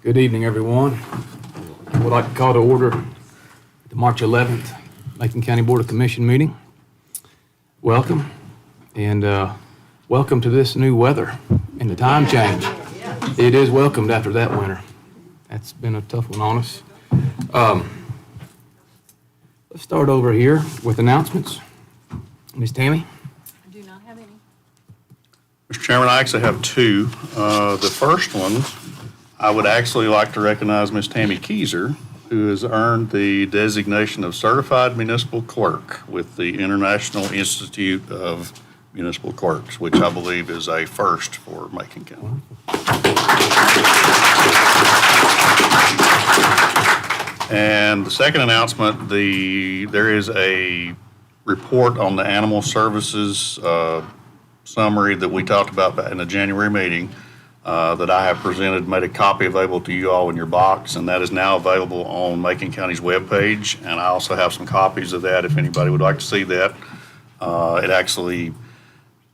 Good evening, everyone. I would like to call to order the March 11th Macon County Board of Commission meeting. Welcome, and welcome to this new weather and the time change. It is welcomed after that winter. That's been a tough one on us. Let's start over here with announcements. Ms. Tammy? I do not have any. Mr. Chairman, I actually have two. The first one, I would actually like to recognize Ms. Tammy Keyser, who has earned the designation of Certified Municipal Clerk with the International Institute of Municipal Clerks, which I believe is a first for Macon County. And the second announcement, there is a report on the animal services summary that we talked about in the January meeting that I have presented, made a copy available to you all in your box, and that is now available on Macon County's webpage. And I also have some copies of that if anybody would like to see that. It actually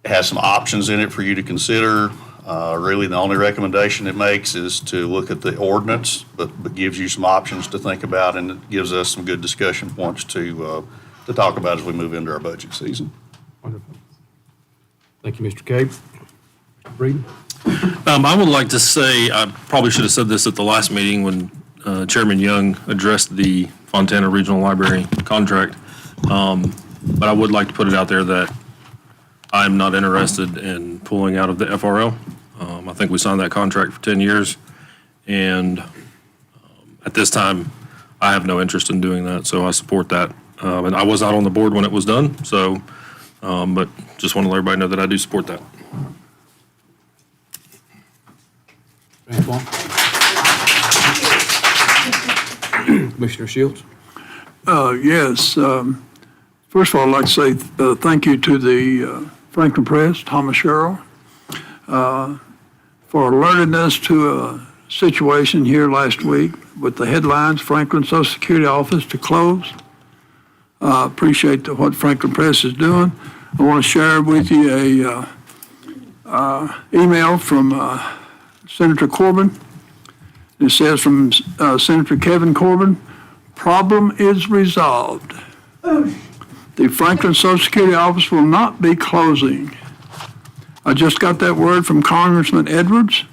has some options in it for you to consider. Really, the only recommendation it makes is to look at the ordinance, but gives you some options to think about, and it gives us some good discussion points to talk about as we move into our budget season. Wonderful. Thank you, Mr. Cape. Mr. Breeden? I would like to say, I probably should have said this at the last meeting when Chairman Young addressed the Fontana Regional Library contract, but I would like to put it out there that I'm not interested in pulling out of the FRL. I think we signed that contract for 10 years, and at this time, I have no interest in doing that, so I support that. And I was not on the board when it was done, so, but just want to let everybody know that I do support that. Commissioner Shields? Yes. First of all, I'd like to say thank you to the Franklin Press, Thomas Sherrill, for alerting us to a situation here last week with the headlines, Franklin Social Security Office to close. Appreciate what Franklin Press is doing. I want to share with you a email from Senator Corbin. It says from Senator Kevin Corbin, problem is resolved. The Franklin Social Security Office will not be closing. I just got that word from Congressman Edwards.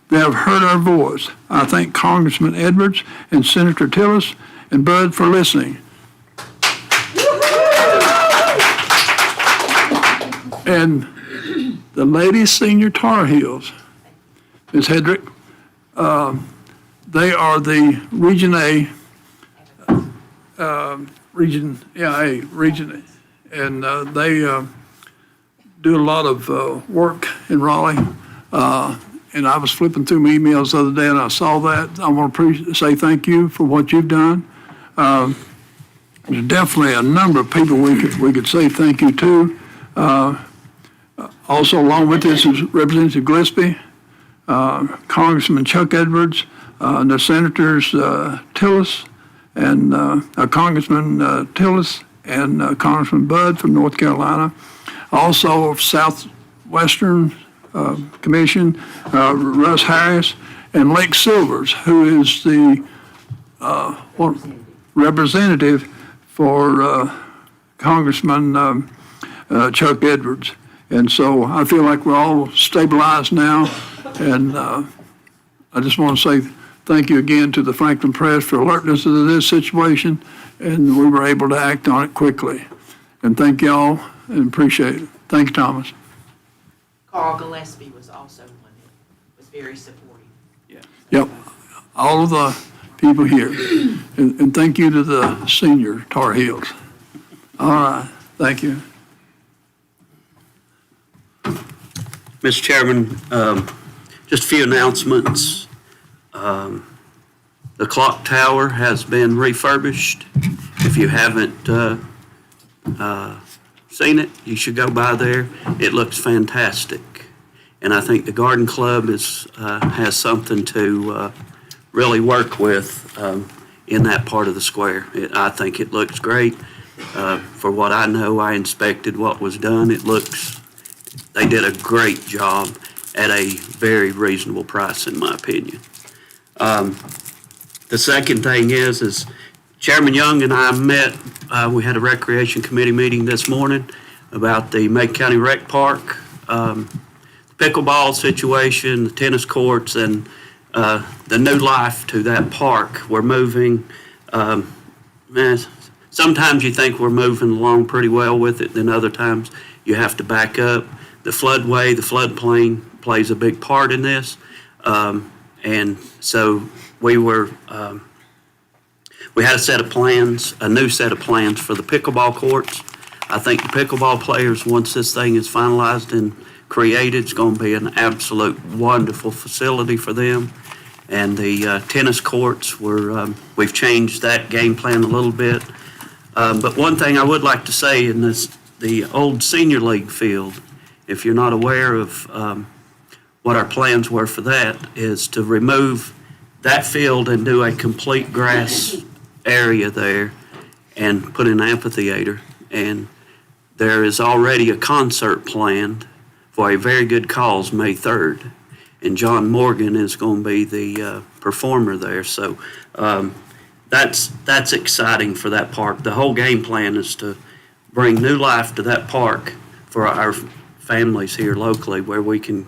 They have heard our voice. I thank Congressman Edwards and Senator Tillis and Bud for listening. And the ladies senior Tar Heels, Ms. Hedrick, they are the Region A, Region A, and they do a lot of work in Raleigh. And I was flipping through my emails the other day and I saw that. I want to say thank you for what you've done. There's definitely a number of people we could say thank you to. Also, along with this is Representative Gillespie, Congressman Chuck Edwards, the Senators Tillis and Congressman Tillis and Congressman Budd from North Carolina. Also, Southwestern Commission, Russ Harris, and Lake Silvers, who is the representative for Congressman Chuck Edwards. And so I feel like we're all stabilized now, and I just want to say thank you again to the Franklin Press for alerting us to this situation, and we were able to act on it quickly. And thank y'all, and appreciate it. Thank you, Thomas. Carl Gillespie was also one that was very supportive. Yep, all of the people here. And thank you to the senior Tar Heels. All right, thank you. Mr. Chairman, just a few announcements. The clock tower has been refurbished. If you haven't seen it, you should go by there. It looks fantastic. And I think the Garden Club has something to really work with in that part of the square. I think it looks great. For what I know, I inspected what was done. They did a great job, at a very reasonable price, in my opinion. The second thing is Chairman Young and I met, we had a Recreation Committee meeting this morning about the Macon County Rec Park, pickleball situation, the tennis courts, and the new life to that park. We're moving, sometimes you think we're moving along pretty well with it, then other times you have to back up. The floodway, the floodplain plays a big part in this. And so we had a set of plans, a new set of plans for the pickleball courts. I think the pickleball players, once this thing is finalized and created, it's going to be an absolute wonderful facility for them. And the tennis courts, we've changed that game plan a little bit. But one thing I would like to say in the old senior league field, if you're not aware of what our plans were for that, is to remove that field and do a complete grass area there and put an amphitheater. And there is already a concert planned for a very good cause May 3rd. And John Morgan is going to be the performer there. So that's exciting for that park. The whole game plan is to bring new life to that park for our families here locally, where we can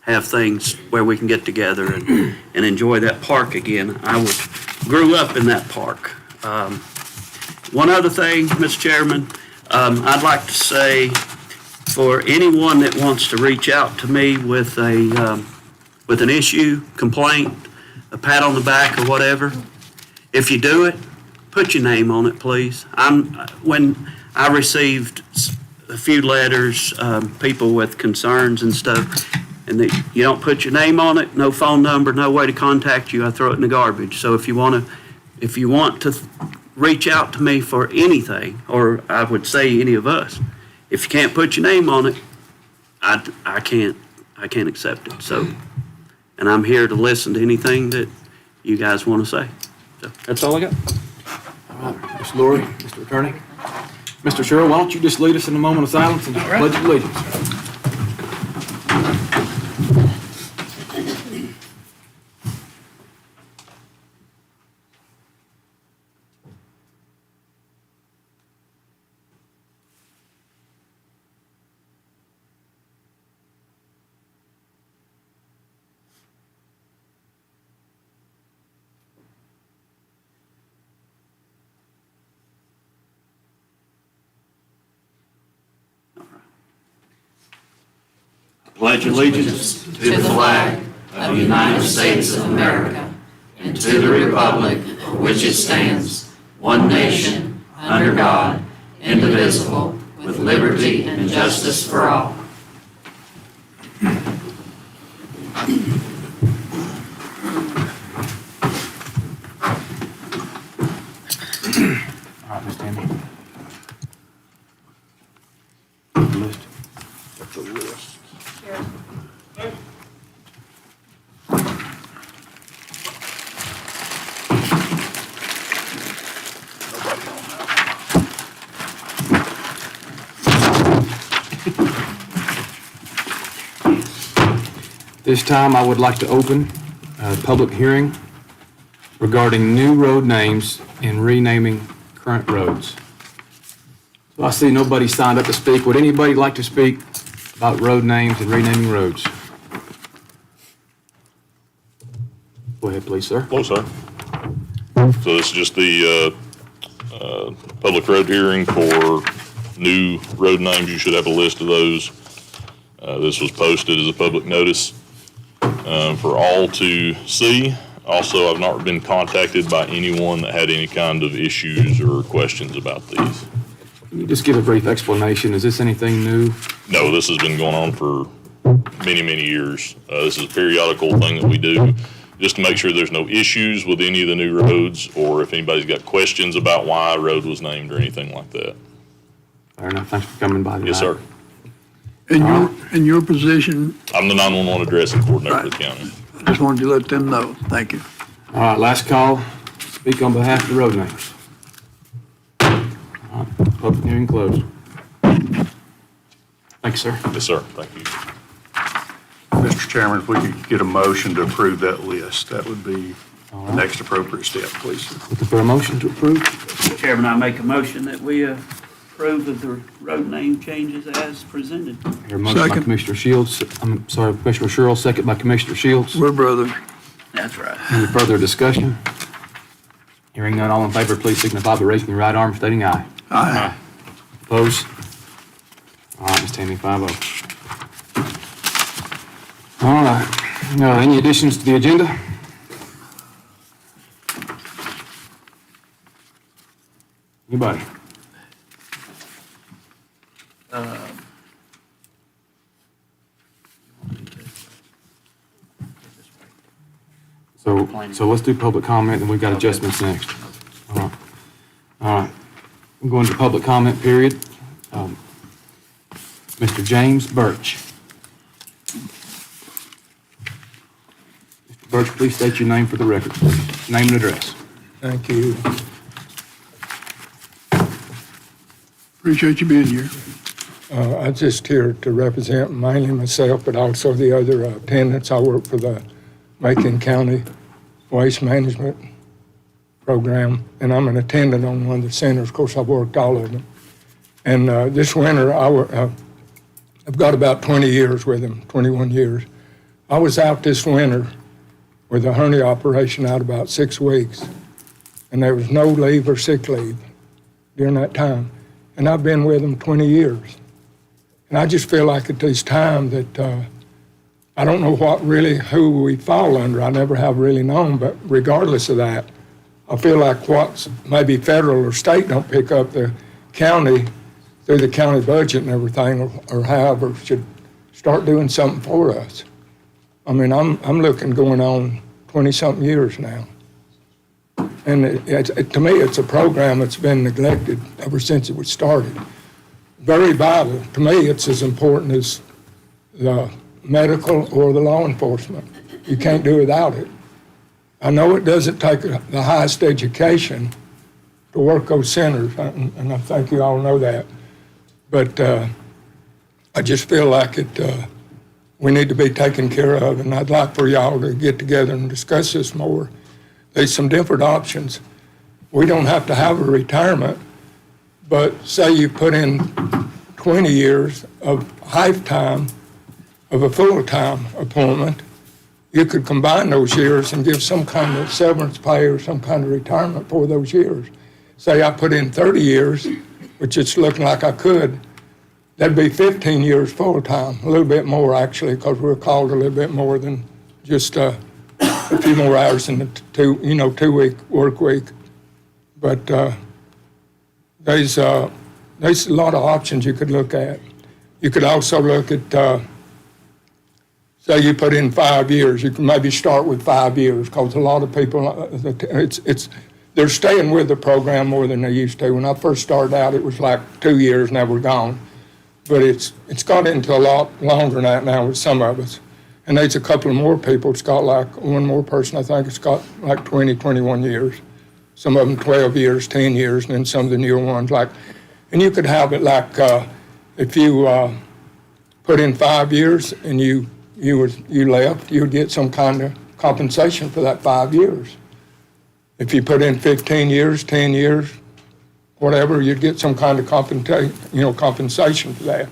have things where we can get together and enjoy that park again. I grew up in that park. One other thing, Mr. Chairman, I'd like to say for anyone that wants to reach out to me with an issue, complaint, a pat on the back or whatever, if you do it, put your name on it, please. When I received a few letters, people with concerns and stuff, and you don't put your name on it, no phone number, no way to contact you, I throw it in the garbage. So if you want to reach out to me for anything, or I would say any of us, if you can't put your name on it, I can't accept it. So, and I'm here to listen to anything that you guys want to say. So that's all I got. All right, Ms. Laurie, Mr. Attorney. Mr. Sherrill, why don't you just lead us in a moment of silence and pledge of allegiance? Pledge allegiance to the flag of the United States of America and to the republic for which it stands, one nation, under God, indivisible, with liberty and justice for all. All right, Ms. Tammy. List. That's a list. This time, I would like to open a public hearing regarding new road names and renaming current roads. So I see nobody signed up to speak. Would anybody like to speak about road names and renaming roads? Go ahead, please, sir. Hello, sir. So this is just the public road hearing for new road names. You should have a list of those. This was posted as a public notice for all to see. Also, I've not been contacted by anyone that had any kind of issues or questions about these. Can you just give a brief explanation? Is this anything new? No, this has been going on for many, many years. This is a periodical thing that we do just to make sure there's no issues with any of the new roads, or if anybody's got questions about why a road was named or anything like that. Fair enough. Thanks for coming by tonight. Yes, sir. In your position, I'm the 911 addressing coordinator for the county. I just wanted to let them know. Thank you. All right, last call. Speak on behalf of the road names. All right, public hearing closed. Thank you, sir. Yes, sir. Thank you. Mr. Mr. Chairman, if we could get a motion to approve that list, that would be the next appropriate step, please. Looking for a motion to approve? Chairman, I make a motion that we approve of the road name changes as presented. Hear a motion by Second. Commissioner Shields, I'm sorry, Commissioner Sherrill, second by Commissioner Shields. We're brothers. That's right. Any further discussion? Hearing none, all in favor, please signify by raising your right arm, stating aye. Aye. Opposed? All right, Ms. Tammy, 5-0. All right, any additions to the agenda? Anybody? So let's do public comment, and we've got adjustments next. All right. All right. I'm going to public comment period. Mr. James Birch. Mr. Birch, please state your name for the record, please. Name and address. Thank you. Appreciate you being here. I'm just here to represent mainly myself, but also the other tenants. I work for the Macon County Waste Management Program, and I'm an attendant on one of the centers. Of course, I've worked all of them. And this winter, I've got about 20 years with them, 21 years. I was out this winter with a hernia operation out about 6 weeks, and there was no leave or sick leave during that time. And I've been with them 20 years. And I just feel like at this time that I don't know who we fall under. I never have really known, but regardless of that, I feel like what's maybe federal or state don't pick up, the county, through the county budget and everything, or however, should start doing something for us. I mean, I'm looking going on 20-something years now. And to me, it's a program that's been neglected ever since it was started. Very vital. To me, it's as important as the medical or the law enforcement. You can't do without it. I know it doesn't take the highest education to work those centers, and I think you all know that. But I just feel like we need to be taken care of, and I'd like for y'all to get together and discuss this more. There's some different options. We don't have to have a retirement, but say you put in 20 years of half-time of a full-time appointment, you could combine those years and give some kind of severance pay or some kind of retirement for those years. Say I put in 30 years, which it's looking like I could, that'd be 15 years full-time, a little bit more actually, because we're called a little bit more than just a few more hours in the 2-week work week. But there's a lot of options you could look at. You could also look at, say you put in 5 years, you can maybe start with 5 years, because a lot of people, they're staying with the program more than they used to. When I first started out, it was like 2 years and they were gone. But it's got into a lot longer than that now with some of us. And there's a couple of more people. It's got like one more person, I think it's got like 20, 21 years. Some of them 12 years, 10 years, and then some of the newer ones and you could have it like if you put in 5 years and you left, you would get some kind of compensation for that 5 years. If you put in 15 years, 10 years, whatever, you'd get some kind of compensation for that.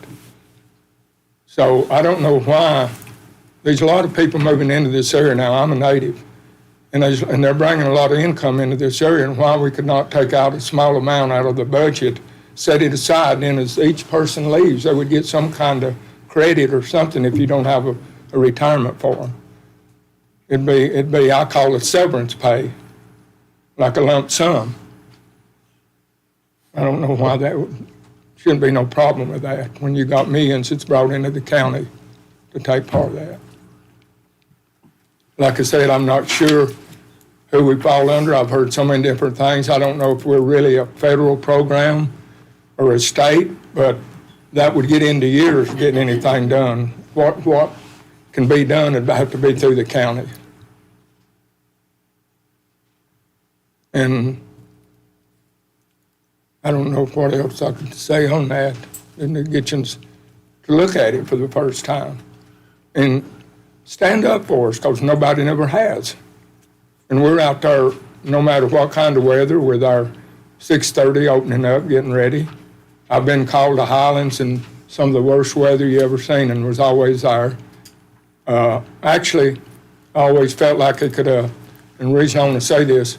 So I don't know why. There's a lot of people moving into this area now. I'm a native, and they're bringing a lot of income into this area, and why we could not take out a small amount out of the budget, set it aside, and then as each person leaves, they would get some kind of credit or something if you don't have a retirement for them. It'd be, I call it severance pay, like a lump sum. I don't know why shouldn't be no problem with that. When you got millions, it's brought into the county to take part of that. Like I said, I'm not sure who we fall under. I've heard so many different things. I don't know if we're really a federal program or a state, but that would get into years of getting anything done. What can be done would have to be through the county. And I don't know what else I could say on that, and to get you to look at it for the first time. And stand up for us, because nobody never has. And we're out there, no matter what kind of weather, with our 6:30 opening up, getting ready. I've been called to Highlands in some of the worst weather you ever seen, and was always there. Actually, I always felt like it could have, and the reason I want to say this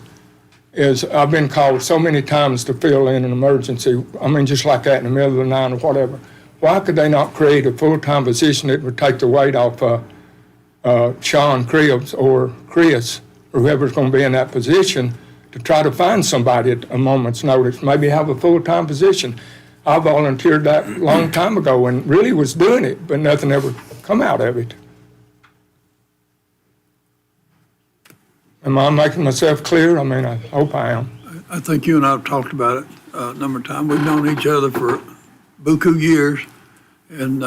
is I've been called so many times to fill in an emergency, I mean, just like that in the middle of the night or whatever. Why could they not create a full-time position that would take the weight off Sean Cribbs or Chris, or whoever's going to be in that position, to try to find somebody at a moment's notice, maybe have a full-time position? I volunteered that a long time ago and really was doing it, but nothing ever come out of it. Am I making myself clear? I mean, I hope I am. I think you and I have talked about it a number of times. We've known each other for buku years, and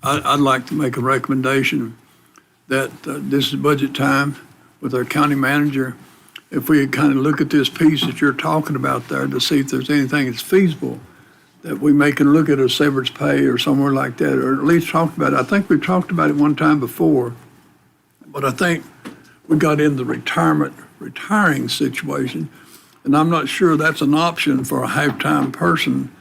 I'd like to make a recommendation that this is budget time with our county manager. If we kind of look at this piece that you're talking about there to see if there's anything that's feasible, that we may can look at a severance pay or somewhere like that, or at least talk about it. I think we've talked about it one time before, but I think we got in the retiring situation, and I'm not sure that's an option for a half-time person.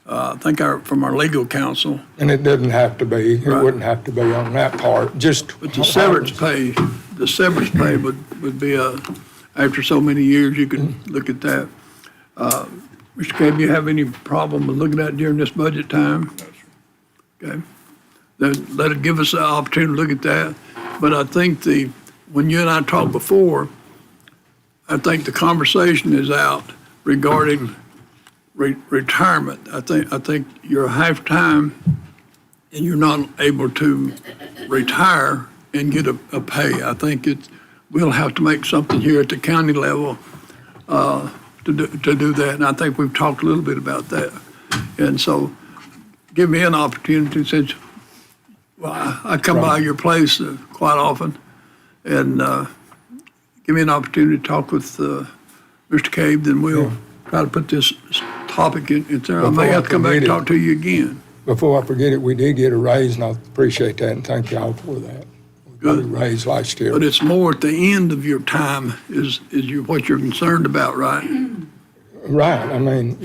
I think from our legal counsel. And it doesn't have to be, it Right. wouldn't have to be on that part, just. But the severance pay would be after so many years, you can look at that. Mr. Cable, you have any problem with looking at it during this budget time? Okay. Then let it give us the opportunity to look at that. But I think when you and I talked before, I think the conversation is out regarding retirement. I think you're half-time and you're not able to retire and get a pay. I think we'll have to make something here at the county level to do that. And I think we've talked a little bit about that. And so give me an opportunity, since I come by your place quite often, and give me an opportunity to talk with Mr. Cave, then we'll try to put this topic in there. I may have to come back and talk to you again. Before I forget it, we did get a raise, and I appreciate that, and thank y'all for that. We got a raise last year. But it's more at the end of your time is what you're concerned about, right? Right, I mean,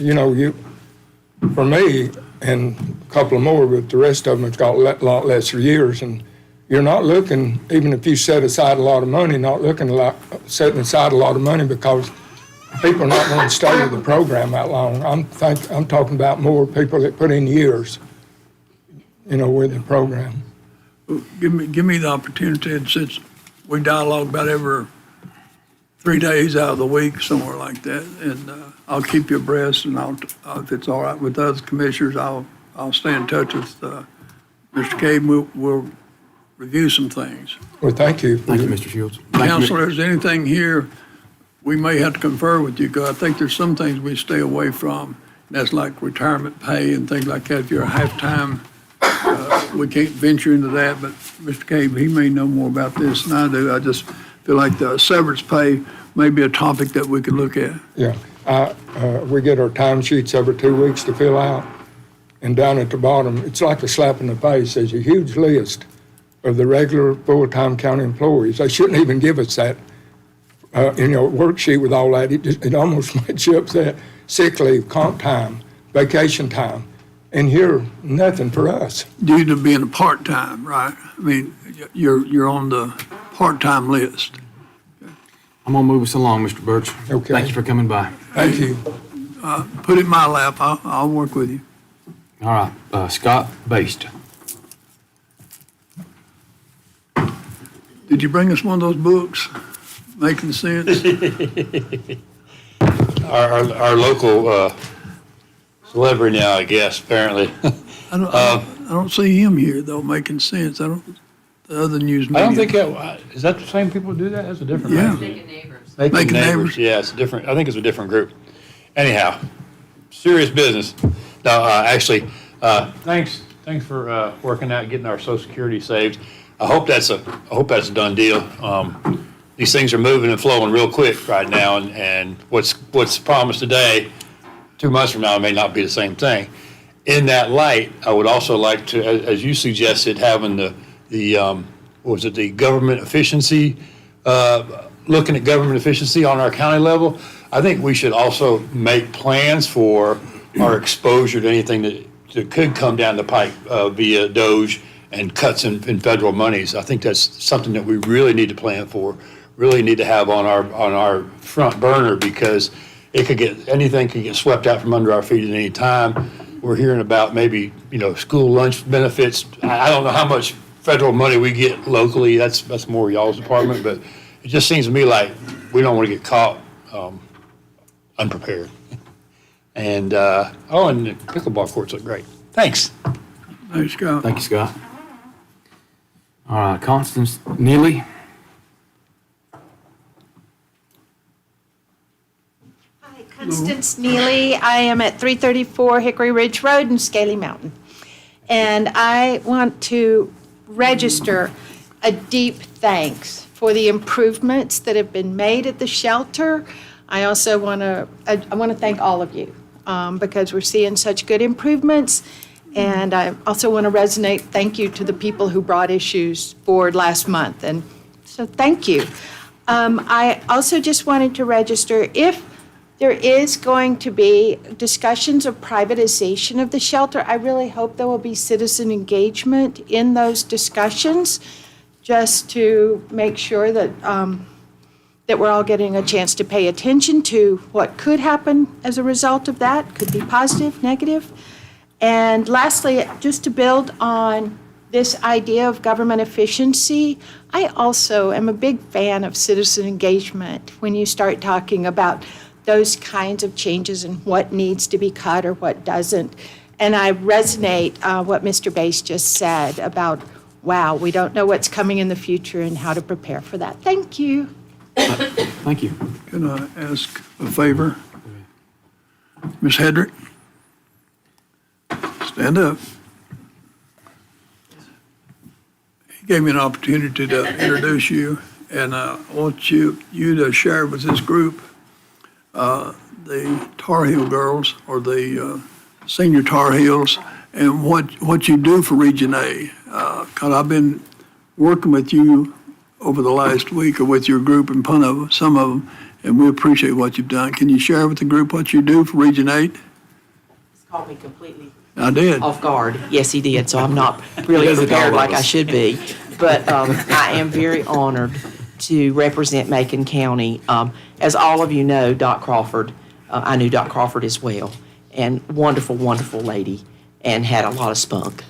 for me, and a couple of more, but the rest of them have got a lot lesser years, and you're not looking, even if you set aside a lot of money, setting aside a lot of money because people are not going to stay with the program that long. I'm talking about more people that put in years, with the program. Give me the opportunity, and since we dialogue about every 3 days out of the week, somewhere like that, and I'll keep you abreast, and if it's all right with other commissioners, I'll stay in touch with Mr. Cave. We'll review some things. Well, thank you. Thank you, Mr. Shields. Thank you. Counselor, is there anything here we may have to confer with you, because I think there's some things we stay away from. That's like retirement pay and things like that. If you're a half-time, we can't venture into that, but Mr. Cave, he may know more about this than I do. I just feel like the severance pay may be a topic that we could look at. Yeah, we get our timesheets every 2 weeks to fill out, and down at the bottom, it's like a slap in the face. There's a huge list of the regular full-time county employees. They shouldn't even give us that, worksheet with all that. It almost makes you upset. Sick leave, comp time, vacation time, and here, nothing for us. Due to being a part-time, right? I mean, you're on the part-time list. I'm gonna move us along, Mr. Birch. Okay. Thank you for coming by. Thank you. Put it in my lap. I'll work with you. All right, Scott Baste. Did you bring us one of those books, Making Sense? Our local celebrity now, I guess, apparently. I don't see him here, though, Making Sense. The other news media. I don't think is that the same people who do that? That's a different Yeah. magazine. Neighbors. Making Neighbors. Neighbors. Yeah, it's a different. I think it's a different group. Anyhow, serious business. No, actually, thanks for working out, getting our Social Security saved. I hope that's a done deal. These things are moving and flowing real quick right now, and what's promised today, 2 months from now, may not be the same thing. In that light, I would also like to, as you suggested, having the was it the government efficiency, looking at government efficiency on our county level. I think we should also make plans for our exposure to anything that could come down the pike via DOGE and cuts in federal monies. I think that's something that we really need to plan for, really need to have on our front burner, because anything could get swept out from under our feet at any time. We're hearing about maybe, school lunch benefits. I don't know how much federal money we get locally. That's more y'all's department, but it just seems to me like we don't want to get caught unprepared. And, and the pickleball courts look great. Thanks. Thanks, Scott. Thank you, Scott. All right, Constance Neely. Hi, Constance Neely. I am at 334 Hickory Ridge Road in Scaly Mountain. And I want to register a deep thanks for the improvements that have been made at the shelter. I also want to thank all of you because we're seeing such good improvements. And I also want to resonate thank you to the people who brought issues forward last month. And so thank you. I also just wanted to register if there is going to be discussions of privatization of the shelter, I really hope there will be citizen engagement in those discussions just to make sure that that we're all getting a chance to pay attention to what could happen as a result of that. Could be positive, negative. And lastly, just to build on this idea of government efficiency, I also am a big fan of citizen engagement when you start talking about those kinds of changes and what needs to be cut or what doesn't. And I resonate what Mr. Bass just said about, wow, we don't know what's coming in the future and how to prepare for that. Thank you. Thank you. Can I ask a favor? Ms. Hedrick? Stand up. He gave me an opportunity to introduce you, and I want you to share with this group the Tar Heel girls, or the senior Tar Heels, and what you do for Region A. Because I've been working with you over the last week, or with your group and some of them, and we appreciate what you've done. Can you share with the group what you do for Region 8? He's caught me completely I did. off guard. Yes, he did, so I'm not really prepared like I should be. But I am very honored to represent Macon County. As all of you know, Doc Crawford, I knew Doc Crawford as well, and wonderful, wonderful lady, and had a lot of spunk.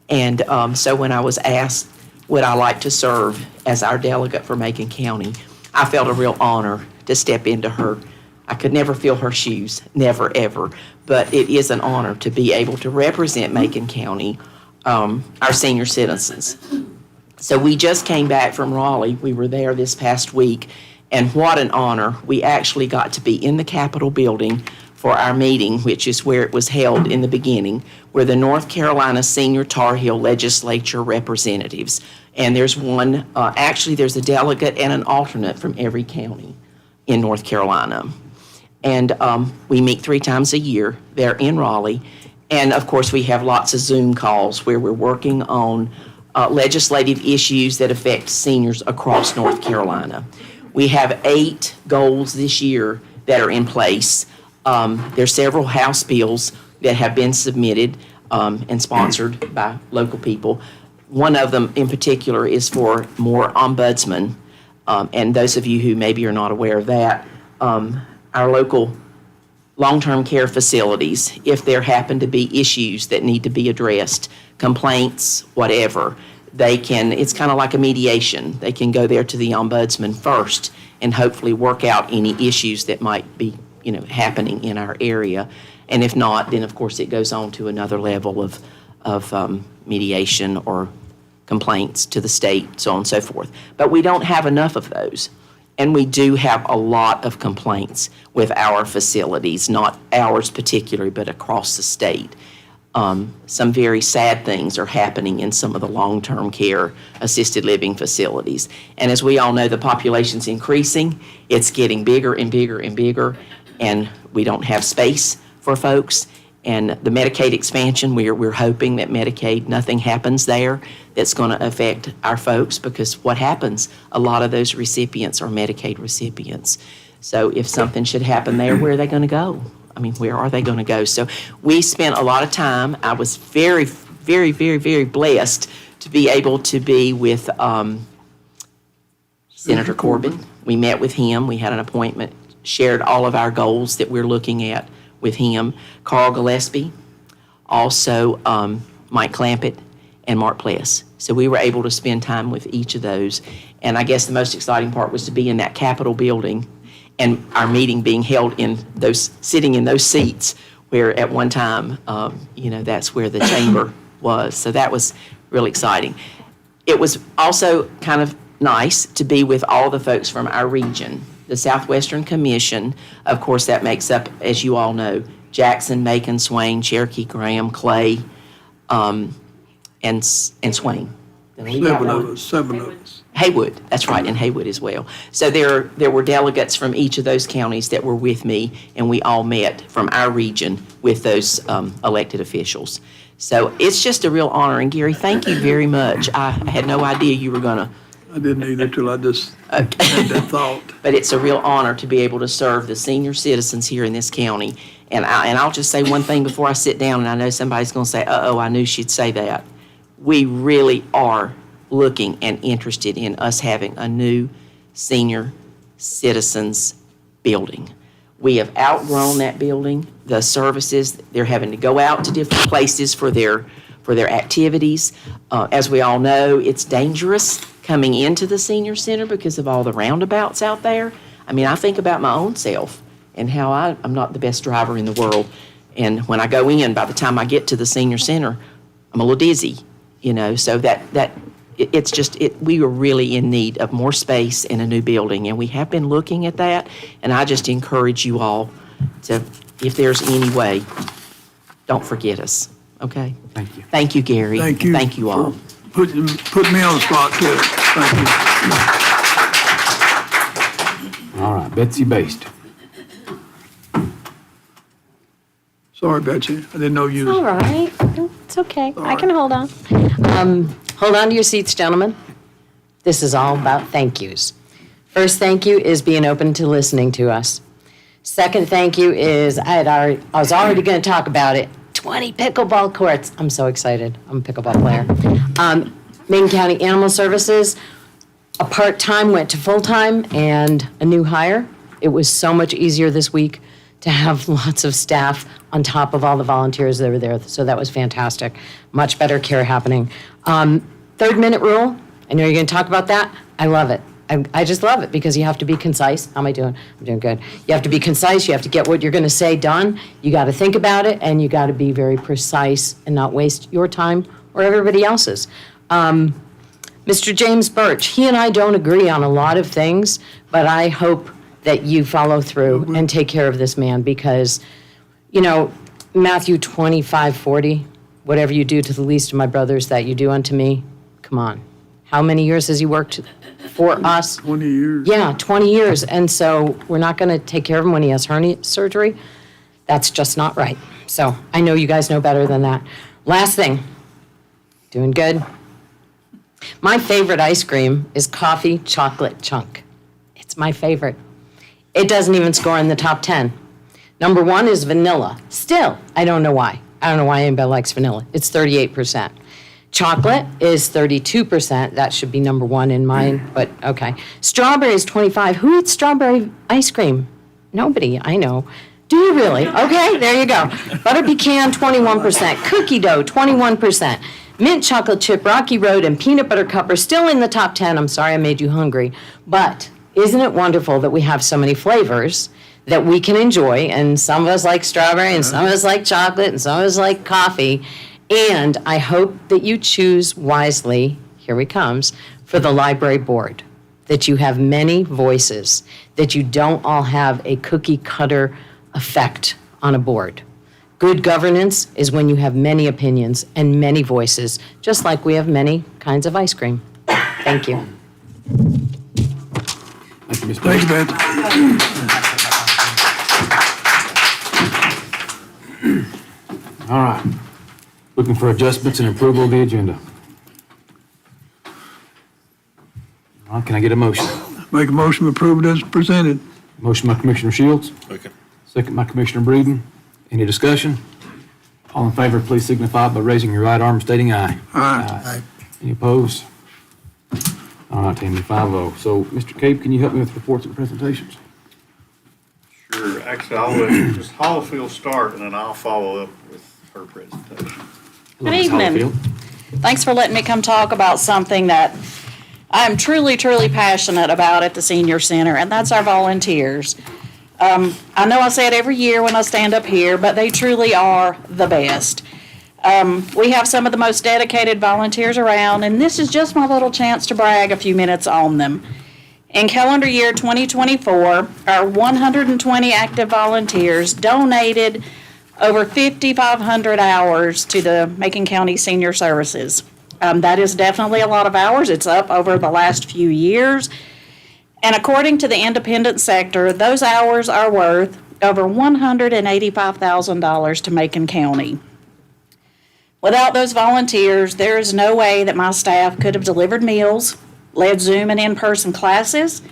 And so when I was asked, would I like to serve as our delegate for Macon County, I felt a real honor to step into her. I could never fill her shoes, never, ever. But it is an honor to be able to represent Macon County, our senior citizens. So we just came back from Raleigh. We were there this past week, and what an honor. We actually got to be in the Capitol building for our meeting, which is where it was held in the beginning, where the North Carolina Senior Tar Heel Legislature representatives, and there's one, actually there's a delegate and an alternate from every county in North Carolina. And we meet 3 times a year there in Raleigh. And of course, we have lots of Zoom calls where we're working on legislative issues that affect seniors across North Carolina. We have 8 goals this year that are in place. There's several House bills that have been submitted and sponsored by local people. One of them in particular is for more ombudsmen. And those of you who maybe are not aware of that, our local long-term care facilities, if there happen to be issues that need to be addressed, complaints, whatever, it's kind of like a mediation. They can go there to the ombudsman first and hopefully work out any issues that might be happening in our area. And if not, then of course it goes on to another level of mediation or complaints to the state, so on and so forth. But we don't have enough of those. And we do have a lot of complaints with our facilities, not ours particularly, but across the state. Some very sad things are happening in some of the long-term care assisted living facilities. And as we all know, the population's increasing. It's getting bigger and bigger and bigger, and we don't have space for folks. And the Medicaid expansion, we're hoping that Medicaid, nothing happens there that's going to affect our folks, because what happens, a lot of those recipients are Medicaid recipients. So if something should happen there, where are they going to go? I mean, where are they going to go? So we spent a lot of time. I was very, very, very, very blessed to be able to be with Senator Corbin. We met with him. We had an appointment, shared all of our goals that we're looking at with him. Carl Gillespie, also Mike Clampett, and Mark Pless. So we were able to spend time with each of those. And I guess the most exciting part was to be in that Capitol building and our meeting being held in those, sitting in those seats where at one time, that's where the chamber was. So that was really exciting. It was also kind of nice to be with all the folks from our region. The Southwestern Commission, of course, that makes up, as you all know, Jackson, Macon, Swain, Cherokee, Graham, Clay, and Swain. Did I leave out one? Seven of us. Haywood, that's right, and Haywood as well. So there were delegates from each of those counties that were with me, and we all met from our region with those elected officials. So it's just a real honor, and Gary, thank you very much. I had no idea you were going to. I didn't either till I just had that thought. But it's a real honor to be able to serve the senior citizens here in this county. And I'll just say one thing before I sit down, and I know somebody's going to say, uh-oh, I knew she'd say that. We really are looking and interested in us having a new senior citizens building. We have outgrown that building. The services, they're having to go out to different places for their activities. As we all know, it's dangerous coming into the senior center because of all the roundabouts out there. I mean, I think about my own self and how I'm not the best driver in the world. And when I go in, by the time I get to the senior center, I'm a little dizzy, so we were really in need of more space in a new building, and we have been looking at that. And I just encourage you all to, if there's any way, don't forget us, okay? Thank you. Thank you, Gary. Thank you. Thank you all. Put me on the spot, too. Thank you. All right, Betsy Baste. Sorry, Betsy. I didn't know you. All right. It's okay. I right. can hold on. Hold on to your seats, gentlemen. This is all about thank yous. First thank you is being open to listening to us. Second thank you is I was already going to talk about it. 20 pickleball courts. I'm so excited. I'm a pickleball player. Macon County Animal Services, a part-time went to full-time and a new hire. It was so much easier this week to have lots of staff on top of all the volunteers that were there. So that was fantastic. Much better care happening. 3rd-minute rule. I know you're going to talk about that. I love it. I just love it because you have to be concise. How am I doing? I'm doing good. You have to be concise. You have to get what you're going to say done. You got to think about it, and you got to be very precise and not waste your time or everybody else's. Mr. James Birch, he and I don't agree on a lot of things, but I hope that you follow through and take care of this man because, Matthew 25:40, whatever you do to the least of my brothers that you do unto me, come on. How many years has he worked for us? 20 years. Yeah, 20 years. And so we're not going to take care of him when he has hernia surgery. That's just not right. So I know you guys know better than that. Last thing, doing good. My favorite ice cream is coffee chocolate chunk. It's my favorite. It doesn't even score in the top 10. Number 1 is vanilla. Still, I don't know why. I don't know why anybody likes vanilla. It's 38%. Chocolate is 32%. That should be number 1 in mine, but okay. Strawberry is 25. Who eats strawberry ice cream? Nobody, I know. Do you really? Okay, there you go. Butter pecan, 21%. Cookie dough, 21%. Mint chocolate chip, Rocky Road, and peanut butter cup are still in the top 10. I'm sorry I made you hungry. But isn't it wonderful that we have so many flavors that we can enjoy? And some of us like strawberry, and some of us like chocolate, and some of us like coffee. And I hope that you choose wisely, here he comes, for the library board, that you have many voices, that you don't all have a cookie cutter effect on a board. Good governance is when you have many opinions and many voices, just like we have many kinds of ice cream. Thank you. Thank you, Ms. Thank you, Baste. Betsy. All right. Looking for adjustments and approval of the agenda. All right, can I get a motion? Make a motion to approve it as presented. Motion by Commissioner Shields, Okay. second by Commissioner Breeden. Any discussion? All in favor, please signify by raising your right arm and stating aye. Aye. Any opposed? All right, Tammy, 5-0. So, Mr. Cape, can you help me with reports and presentations? Sure, actually, I'll let Ms. Hollifield start, and then I'll follow up with her presentation. Hello, Good Ms. evening. Hollifield. Thanks for letting me come talk about something that I'm truly, truly passionate about at the Senior Center, and that's our volunteers. I know I say it every year when I stand up here, but they truly are the best. We have some of the most dedicated volunteers around, and this is just my little chance to brag a few minutes on them. In calendar year 2024, our 120 active volunteers donated over 5,500 hours to the Macon County Senior Services. That is definitely a lot of hours. It's up over the last few years. And according to the independent sector, those hours are worth over $185,000 to Macon County. Without those volunteers, there is no way that my staff could have delivered meals, led Zoom and in-person classes,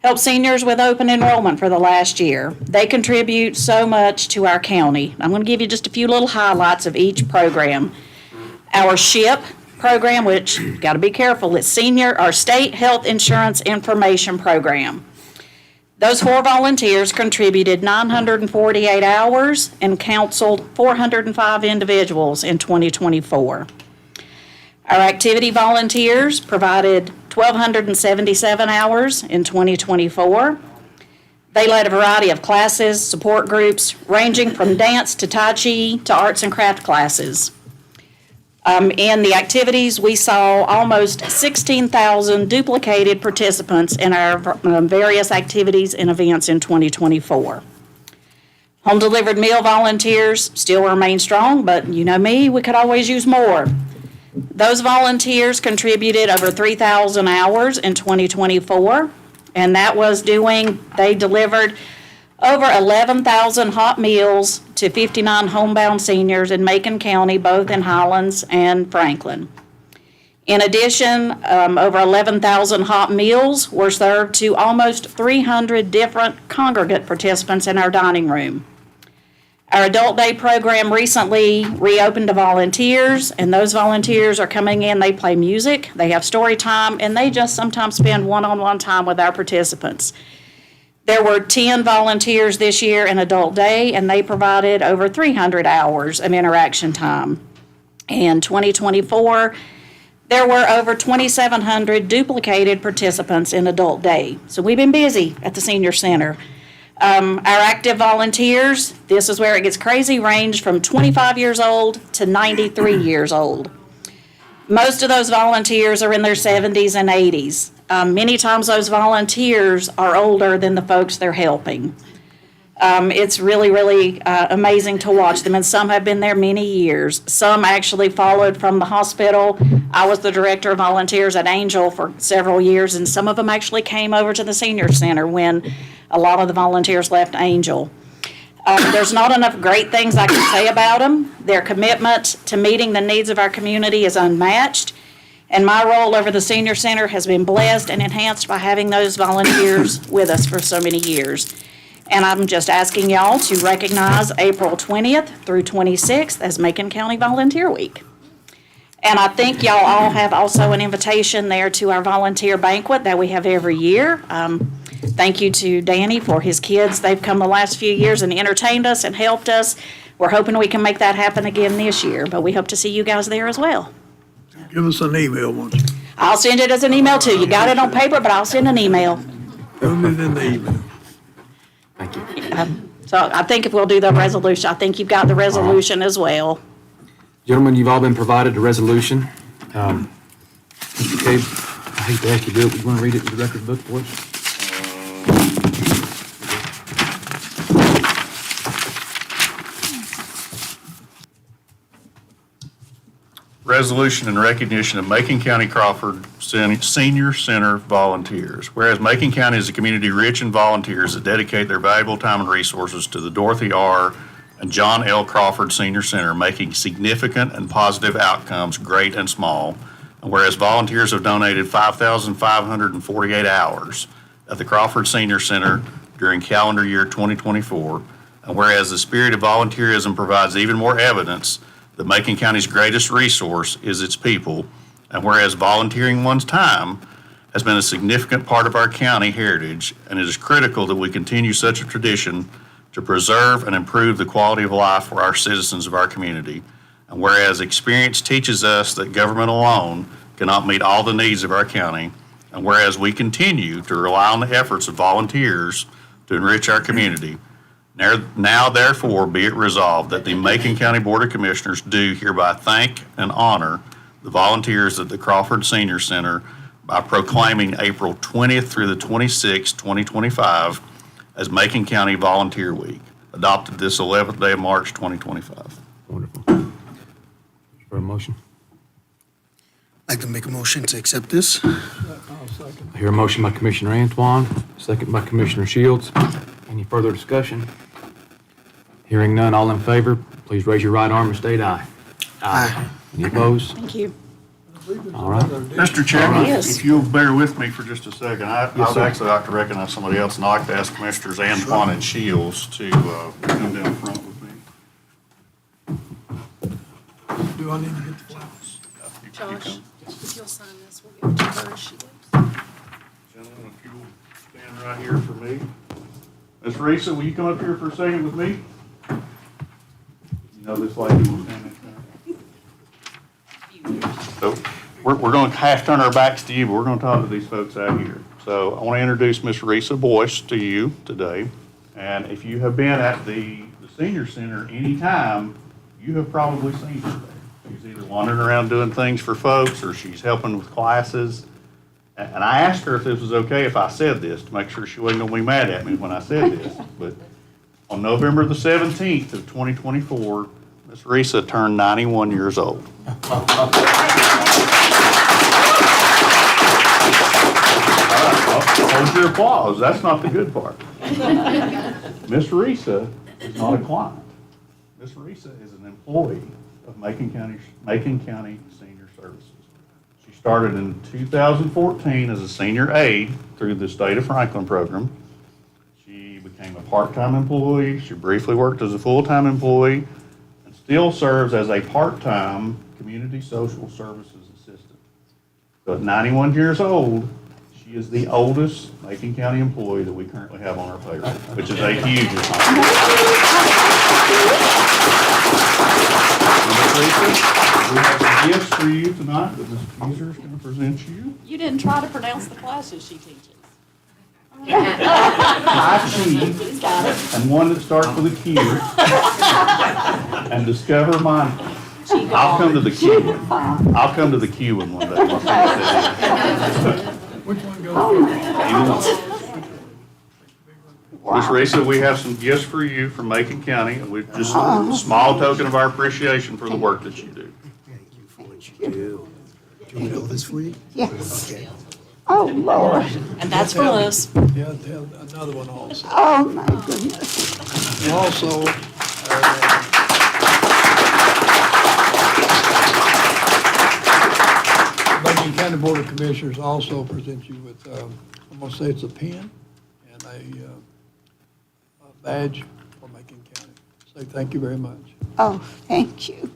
helped seniors with open enrollment for the last year. They contribute so much to our county. I'm going to give you just a few little highlights of each program. Our SHIP program, which, got to be careful, it's our State Health Insurance Information Program. Those 4 volunteers contributed 948 hours and counseled 405 individuals in 2024. Our activity volunteers provided 1,277 hours in 2024. They led a variety of classes, support groups, ranging from dance to Tai Chi to arts and craft classes. In the activities, we saw almost 16,000 duplicated participants in our various activities and events in 2024. Home delivered meal volunteers still remain strong, but you know me, we could always use more. Those volunteers contributed over 3,000 hours in 2024, and that was they delivered over 11,000 hot meals to 59 homebound seniors in Macon County, both in Highlands and Franklin. In addition, over 11,000 hot meals were served to almost 300 different congregate participants in our dining room. Our Adult Day program recently reopened to volunteers, and those volunteers are coming in, they play music, they have story time, and they just sometimes spend one-on-one time with our participants. There were 10 volunteers this year in Adult Day, and they provided over 300 hours of interaction time. In 2024, there were over 2,700 duplicated participants in Adult Day. So we've been busy at the Senior Center. Our active volunteers, this is where it gets crazy, range from 25 years old to 93 years old. Most of those volunteers are in their 70s and 80s. Many times those volunteers are older than the folks they're helping. It's really, really amazing to watch them, and some have been there many years. Some actually followed from the hospital. I was the director of volunteers at Angel for several years, and some of them actually came over to the Senior Center when a lot of the volunteers left Angel. There's not enough great things I can say about them. Their commitment to meeting the needs of our community is unmatched. And my role over the Senior Center has been blessed and enhanced by having those volunteers with us for so many years. And I'm just asking y'all to recognize April 20th through 26th as Macon County Volunteer Week. And I think y'all all have also an invitation there to our volunteer banquet that we have every year. Thank you to Danny for his kids. They've come the last few years and entertained us and helped us. We're hoping we can make that happen again this year, but we hope to see you guys there as well. Give us an email once. I'll send it as an email too. You got it on paper, but I'll send an email. Put it in the email. Thank you. So I think if we'll do the resolution, I think you've got the resolution as well. Gentlemen, you've all been provided a resolution. Mr. Cape, I hate to ask you to do it, but you want to read it in the record book for us? Resolution in recognition of Macon County Crawford Senior Center volunteers. Whereas Macon County is a community rich in volunteers that dedicate their valuable time and resources to the Dorothy R. and John L. Crawford Senior Center, making significant and positive outcomes great and small. And whereas volunteers have donated 5,548 hours at the Crawford Senior Center during calendar year 2024, and whereas the spirit of volunteerism provides even more evidence that Macon County's greatest resource is its people, and whereas volunteering one's time has been a significant part of our county heritage, and it is critical that we continue such a tradition to preserve and improve the quality of life for our citizens of our community. And whereas experience teaches us that government alone cannot meet all the needs of our county, and whereas we continue to rely on the efforts of volunteers to enrich our community, now therefore be it resolved that the Macon County Board of Commissioners do hereby thank and honor the volunteers at the Crawford Senior Center by proclaiming April 20th through the 26th, 2025 as Macon County Volunteer Week, adopted this 11th day of March, 2025. Wonderful. For a motion? I'd like to make a motion to accept this. I hear a motion by Commissioner Antoine, second by Commissioner Shields. Any further discussion? Hearing none, all in favor, please raise your right arm and state aye. Aye. Any opposed? Thank you. All right. Mr. Chairman, Yes. if you'll bear with me for just a second, I would actually like to recognize somebody else, and I'd like to ask Commissioners Antoine and Shields to come down front with me. Do I need to get the flowers? Josh, if you'll sign this, we'll give it to her. She is. Gentlemen, if you'll stand right here for me. Ms. Risa, will you come up here for a second with me? You know this lady will stand next to her. So we're going to half turn our backs to you, but we're going to talk to these folks out here. So I want to introduce Ms. Risa Boyce to you today. And if you have been at the senior center anytime, you have probably seen her there. She's either wandering around doing things for folks or she's helping with classes. And I asked her if this was okay if I said this to make sure she wasn't going to be mad at me when I said this. But on November the 17th of 2024, Ms. Risa turned 91 years old. Hold your applause. That's not the good part. Miss Risa is not a client. Miss Risa is an employee of Macon County Senior Services. She started in 2014 as a senior aide through the State of Franklin program. She became a part-time employee. She briefly worked as a full-time employee and still serves as a part-time community social services assistant. So at 91 years old, she is the oldest Macon County employee that we currently have on our payroll, which is a huge accomplishment. We have some gifts for you tonight that Ms. Keiser is going to present you. You didn't try to pronounce the classes she teaches. Tai Chi, and one that starts with a Q. And Discover Mindfulness. I'll come to the Q one. I'll come to the Q one day. Which one goes? Ms. Risa, we have some gifts for you from Macon County, and we're just a small token of our appreciation for the work that you do. Thank you for what you do. Do you want me to hold this for you? Yes. Okay. Oh, Lord. And that's for Liz. Yeah, another one also. Oh, my goodness. And also, Macon County Board of Commissioners also present you with, I'm going to say it's a pin and a badge for Macon County. Say thank you very much. Oh, thank you.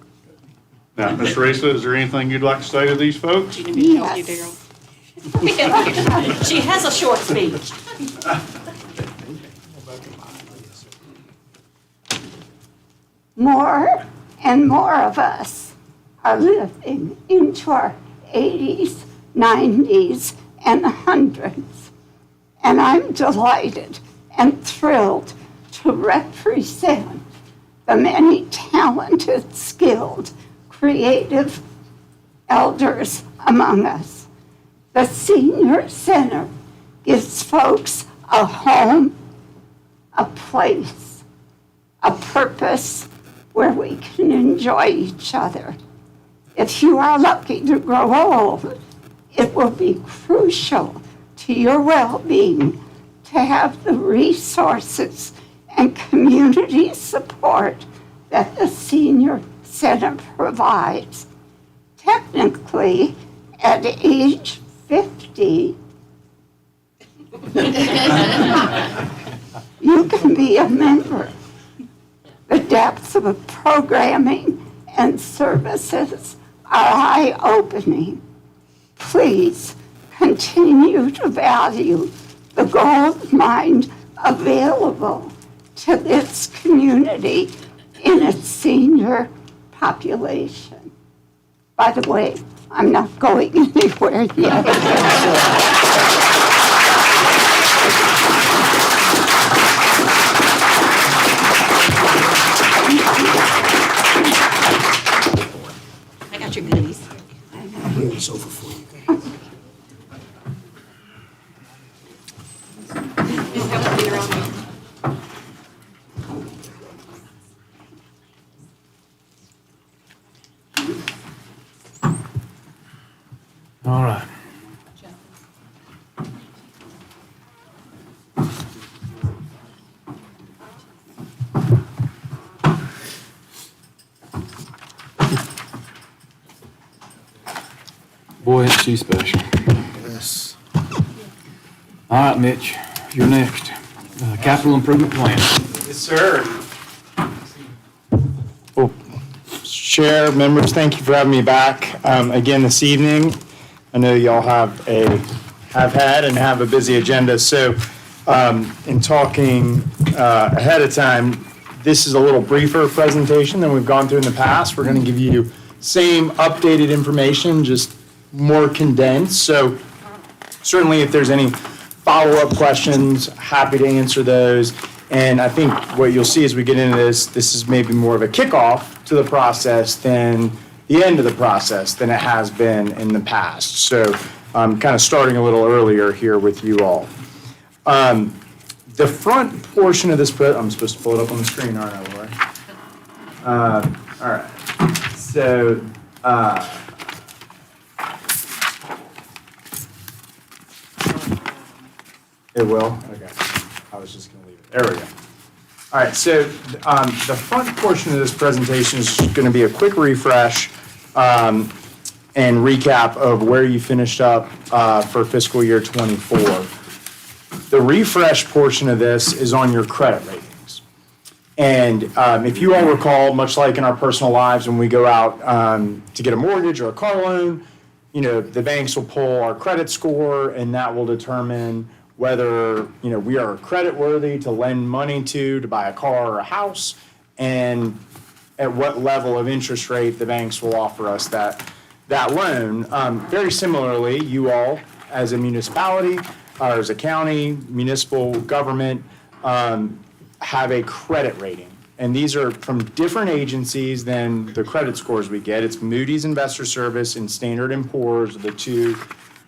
Now, Ms. Risa, is there anything you'd like to say to these folks? Do you need me to help you, Yes. Daryl? She has a short speech. More and more of us are living into our 80s, 90s, and 100s. And I'm delighted and thrilled to represent the many talented, skilled, creative elders among us. The Senior Center gives folks a home, a place, a purpose where we can enjoy each other. If you are lucky to grow old, it will be crucial to your well-being to have the resources and community support that the senior center provides. Technically, at age 50, you can be a member. The depths of programming and services are eye-opening. Please continue to value the gold mine available to this community in its senior population. By the way, I'm not going anywhere yet. I got your goodies. I'm bringing this over for you guys. All right. Boy, it's she special. Yes. All right, Mitch, you're next. Capital improvement plan. Yes, sir. Well, Chair, members, thank you for having me back again this evening. I know y'all have had and have a busy agenda, so in talking ahead of time, this is a little briefer presentation than we've gone through in the past. We're going to give you same updated information, just more condensed. So certainly if there's any follow-up questions, happy to answer those. And I think what you'll see as we get into this is maybe more of a kickoff to the process than the end of the process than it has been in the past. So I'm kind of starting a little earlier here with you all. The front portion of this, I'm supposed to pull it up on the screen, aren't I, Lori? All right. So, it will? Okay. I was just going to leave it. There we go. All right. So the front portion of this presentation is going to be a quick refresh and recap of where you finished up for fiscal year 24. The refresh portion of this is on your credit ratings. And if you all recall, much like in our personal lives, when we go out to get a mortgage or a car loan, you know, the banks will pull our credit score, and that will determine whether, you know, we are credit worthy to lend money to buy a car or a house, and at what level of interest rate the banks will offer us that loan. Very similarly, you all, as a municipality, or as a county, municipal government, have a credit rating. And these are from different agencies than the credit scores we get. It's Moody's Investor Service and Standard & Poor's are the two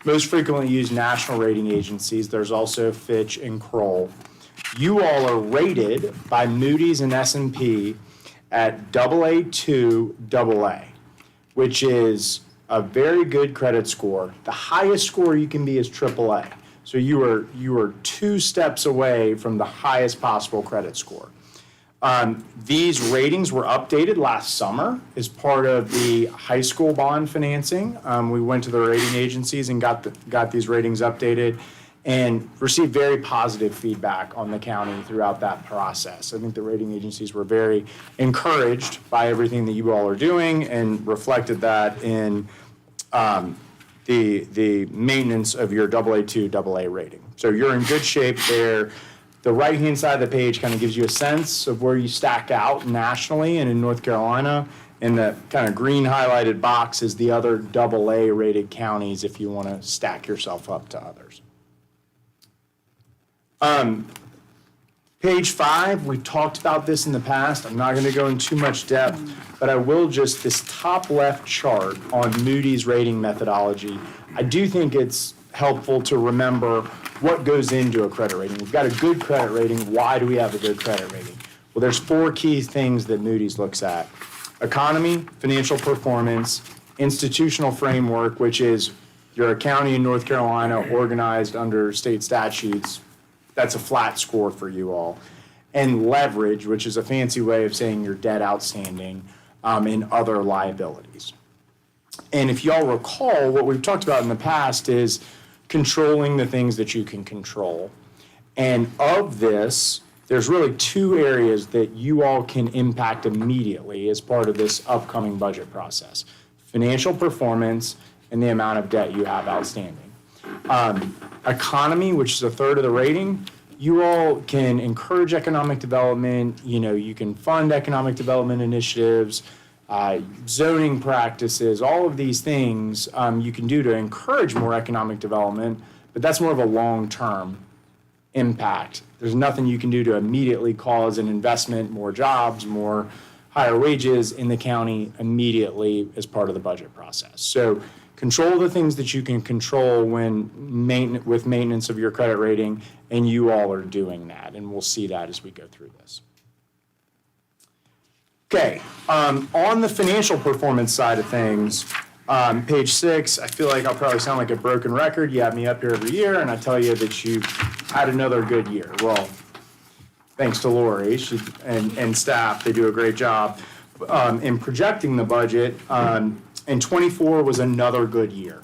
most frequently used national rating agencies. There's also Fitch and Kroll. You all are rated by Moody's and S&P at AA2 AA, which is a very good credit score. The highest score you can be is AAA. So you are 2 steps away from the highest possible credit score. These ratings were updated last summer as part of the high school bond financing. We went to the rating agencies and got these ratings updated and received very positive feedback on the county throughout that process. I think the rating agencies were very encouraged by everything that you all are doing and reflected that in the maintenance of your AA2 AA rating. So you're in good shape there. The right-hand side of the page kind of gives you a sense of where you stack out nationally and in North Carolina. And the kind of green highlighted box is the other AA rated counties if you want to stack yourself up to others. Page 5, we talked about this in the past. I'm not going to go in too much depth, but I will just, this top left chart on Moody's rating methodology, I do think it's helpful to remember what goes into a credit rating. We've got a good credit rating. Why do we have a good credit rating? Well, there's 4 key things that Moody's looks at. Economy, financial performance, institutional framework, which is you're a county in North Carolina organized under state statutes. That's a flat score for you all. and leverage, which is a fancy way of saying your debt outstanding, and other liabilities. And if y'all recall, what we've talked about in the past is controlling the things that you can control. And of this, there's really two areas that you all can impact immediately as part of this upcoming budget process: financial performance and the amount of debt you have outstanding. Economy, which is a third of the rating, you all can encourage economic development. You can fund economic development initiatives, zoning practices, all of these things you can do to encourage more economic development, but that's more of a long-term impact. There's nothing you can do to immediately cause an investment, more jobs, more higher wages in the county immediately as part of the budget process. So control the things that you can control with maintenance of your credit rating, and you all are doing that, and we'll see that as we go through this. Okay, on the financial performance side of things, page 6, I feel like I'll probably sound like a broken record. You have me up here every year, and I tell you that you've had another good year. Well, thanks to Lori and staff, they do a great job in projecting the budget. And 24 was another good year.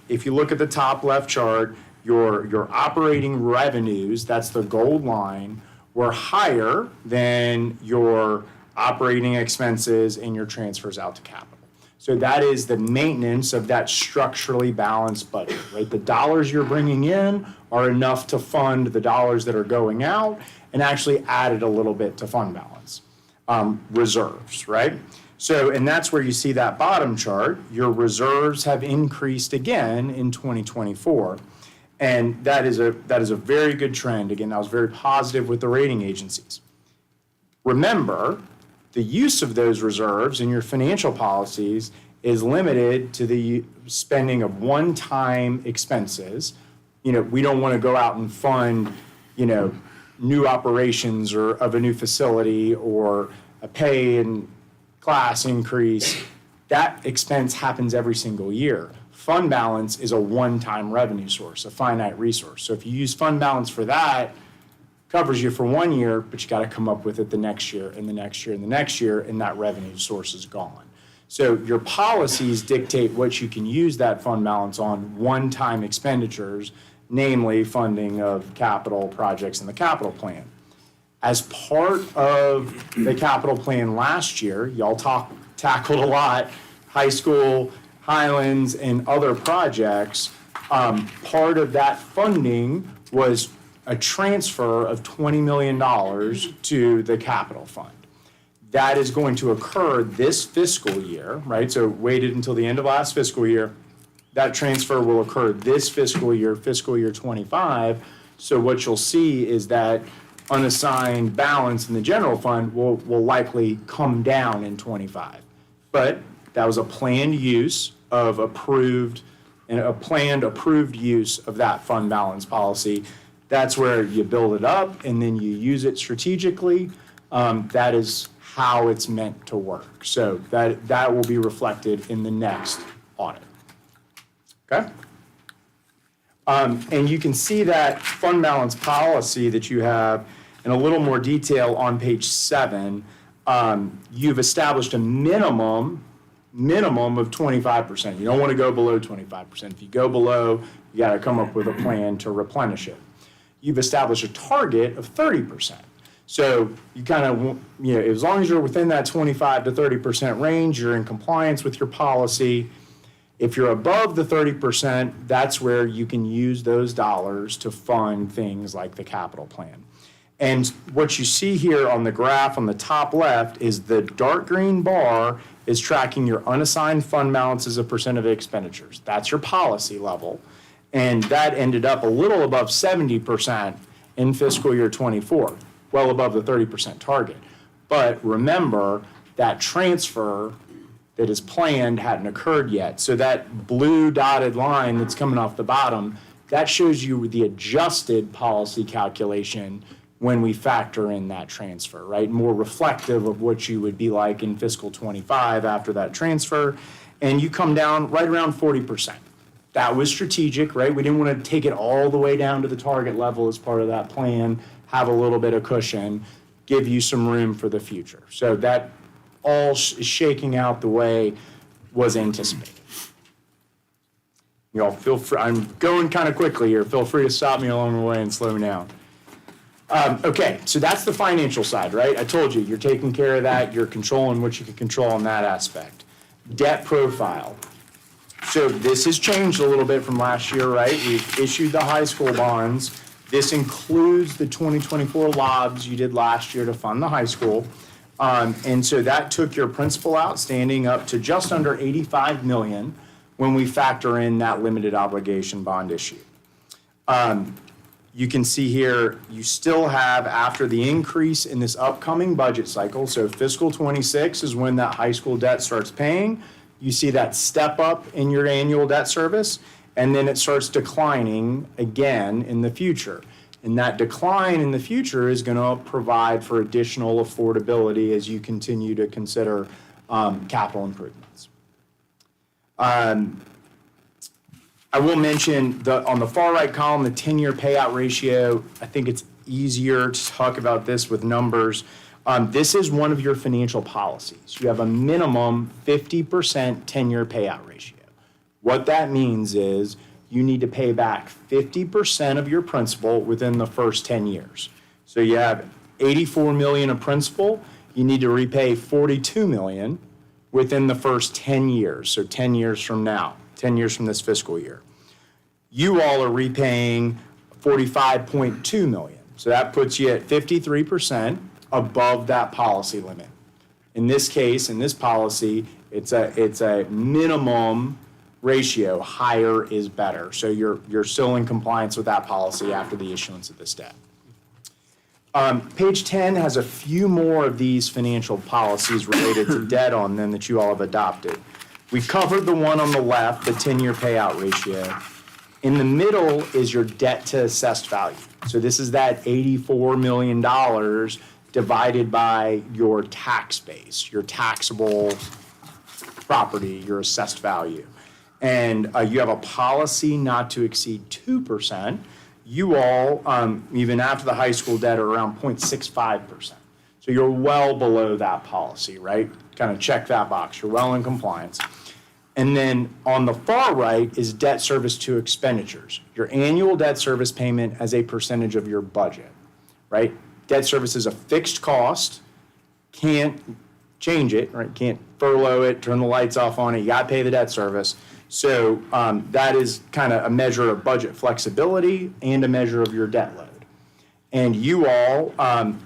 If you look at the top left chart, your operating revenues, that's the gold line, were higher than your operating expenses and your transfers out to capital. So that is the maintenance of that structurally balanced budget, right? The dollars you're bringing in are enough to fund the dollars that are going out, and actually added a little bit to fund balance. Reserves, right? So, and that's where you see that bottom chart. Your reserves have increased again in 2024. And that is a very good trend. Again, I was very positive with the rating agencies. Remember, the use of those reserves in your financial policies is limited to the spending of one-time expenses. We don't want to go out and fund, new operations or of a new facility or a pay and class increase. That expense happens every single year. Fund balance is a one-time revenue source, a finite resource. So if you use fund balance for that, covers you for 1 year, but you got to come up with it the next year and the next year and the next year, and that revenue source is gone. So your policies dictate what you can use that fund balance on one-time expenditures, namely funding of capital projects in the capital plan. As part of the capital plan last year, y'all tackled a lot, high school, Highlands, and other projects. Part of that funding was a transfer of $20 million to the capital fund. That is going to occur this fiscal year, right? So waited until the end of last fiscal year. That transfer will occur this fiscal year 25. So what you'll see is that unassigned balance in the general fund will likely come down in 25. But that was a planned use of approved use of that fund balance policy. That's where you build it up and then you use it strategically. That is how it's meant to work. So that will be reflected in the next audit. Okay? And you can see that fund balance policy that you have in a little more detail on page 7. You've established a minimum of 25%. You don't want to go below 25%. If you go below, you got to come up with a plan to replenish it. You've established a target of 30%. So you kind of, as long as you're within that 25 to 30% range, you're in compliance with your policy. If you're above the 30%, that's where you can use those dollars to fund things like the capital plan. And what you see here on the graph on the top left is the dark green bar is tracking your unassigned fund balance as a percent of expenditures. That's your policy level. And that ended up a little above 70% in fiscal year 24, well above the 30% target. But remember, that transfer that is planned hadn't occurred yet. So that blue dotted line that's coming off the bottom, that shows you the adjusted policy calculation when we factor in that transfer, right? More reflective of what you would be like in fiscal 25 after that transfer. And you come down right around 40%. That was strategic, right? We didn't want to take it all the way down to the target level as part of that plan. have a little bit of cushion, give you some room for the future. So that all is shaking out the way was anticipated. You all feel free, I'm going kind of quickly here. Feel free to stop me along the way and slow me down. Okay, so that's the financial side, right? I told you, you're taking care of that. You're controlling what you can control in that aspect. Debt profile. So this has changed a little bit from last year, right? We've issued the high school bonds. This includes the 2024 lobs you did last year to fund the high school. And so that took your principal outstanding up to just under 85 million when we factor in that limited obligation bond issue. You can see here, you still have, after the increase in this upcoming budget cycle, so fiscal 26 is when that high school debt starts paying. You see that step up in your annual debt service, and then it starts declining again in the future. And that decline in the future is going to provide for additional affordability as you continue to consider capital improvements. I will mention on the far right column, the 10-year payout ratio. I think it's easier to talk about this with numbers. This is one of your financial policies. You have a minimum 50% 10-year payout ratio. What that means is you need to pay back 50% of your principal within the first 10 years. So you have 84 million of principal, you need to repay 42 million within the first 10 years. So 10 years from now, 10 years from this fiscal year. You all are repaying 45.2 million. So that puts you at 53% above that policy limit. In this case, in this policy, it's a minimum ratio. Higher is better. So you're still in compliance with that policy after the issuance of this debt. Page 10 has a few more of these financial policies related to debt on them that you all have adopted. We covered the one on the left, the 10-year payout ratio. In the middle is your debt to assessed value. So this is that $84 million divided by your tax base, your taxable property, your assessed value. And you have a policy not to exceed 2%. You all, even after the high school debt, are around 0.65%. So you're well below that policy, right? Kind of check that box. You're well in compliance. And then on the far right is debt service to expenditures, your annual debt service payment as a percentage of your budget, right? Debt service is a fixed cost, can't change it, right? Can't furlough it, turn the lights off on it, you gotta pay the debt service. So that is kind of a measure of budget flexibility and a measure of your debt load. And you all,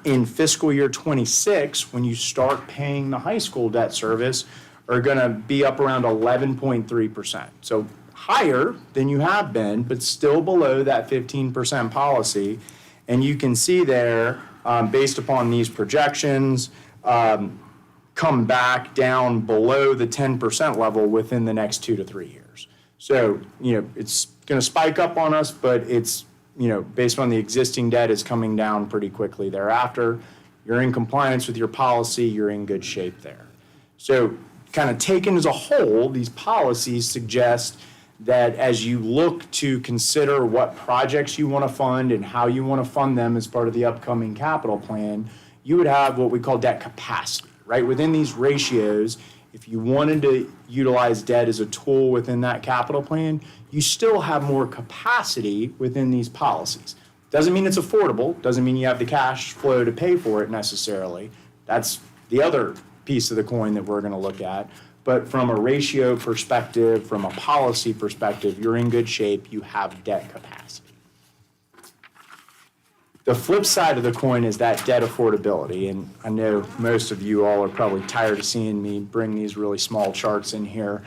in fiscal year 26, when you start paying the high school debt service, are gonna be up around 11.3%. So higher than you have been, but still below that 15% policy. And you can see there, based upon these projections, come back down below the 10% level within the next 2 to 3 years. So, it's gonna spike up on us, but it's, based on the existing debt, is coming down pretty quickly thereafter. You're in compliance with your policy, you're in good shape there. So, kind of taken as a whole, these policies suggest that as you look to consider what projects you want to fund and how you want to fund them as part of the upcoming capital plan, you would have what we call debt capacity, right? Within these ratios, if you wanted to utilize debt as a tool within that capital plan, you still have more capacity within these policies. Doesn't mean it's affordable, doesn't mean you have the cash flow to pay for it necessarily. That's the other piece of the coin that we're going to look at. But from a ratio perspective, from a policy perspective, you're in good shape, you have debt capacity. The flip side of the coin is that debt affordability, and I know most of you all are probably tired of seeing me bring these really small charts in here,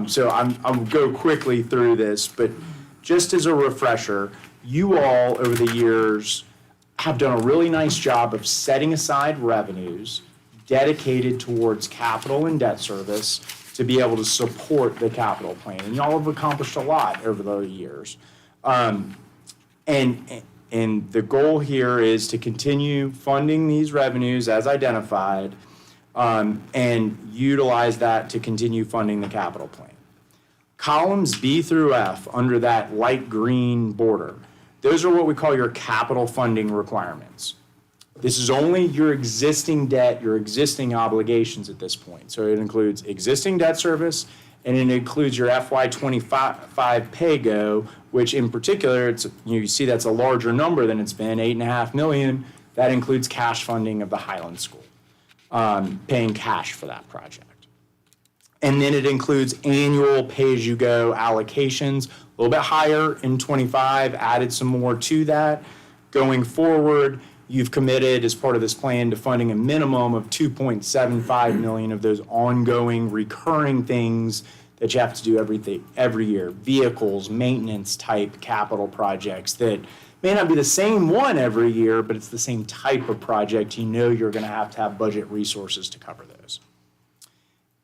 so I'll go quickly through this, but just as a refresher, you all over the years have done a really nice job of setting aside revenues dedicated towards capital and debt service to be able to support the capital plan. And y'all have accomplished a lot over the years. And the goal here is to continue funding these revenues as identified and utilize that to continue funding the capital plan. Columns B through F under that light green border, those are what we call your capital funding requirements. This is only your existing debt, your existing obligations at this point. So it includes existing debt service, and it includes your FY25 pay-go, which in particular, you see that's a larger number than it's been, 8.5 million. That includes cash funding of the Highland School, paying cash for that project. And then it includes annual pay-as-you-go allocations, a little bit higher in 25, added some more to that. Going forward, you've committed as part of this plan to funding a minimum of 2.75 million of those ongoing recurring things that you have to do every year. Vehicles, maintenance type capital projects that may not be the same one every year, but it's the same type of project. You know you're going to have budget resources to cover those.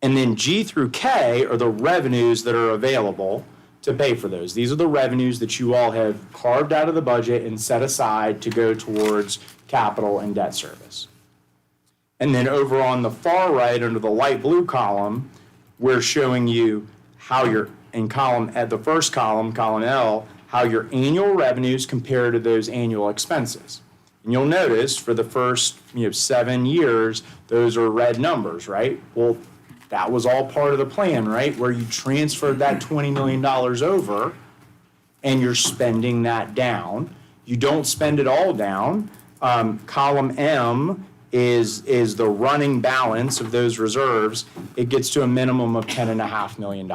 And then G through K are the revenues that are available to pay for those. These are the revenues that you all have carved out of the budget and set aside to go towards capital and debt service. And then over on the far right, under the light blue column, we're showing you how at the first column, column L, how your annual revenues compare to those annual expenses. And you'll notice for the first 7 years, those are red numbers, right? Well, that was all part of the plan, right? Where you transferred that $20 million over and you're spending that down. You don't spend it all down. Column M is the running balance of those reserves. It gets to a minimum of $10.5 million.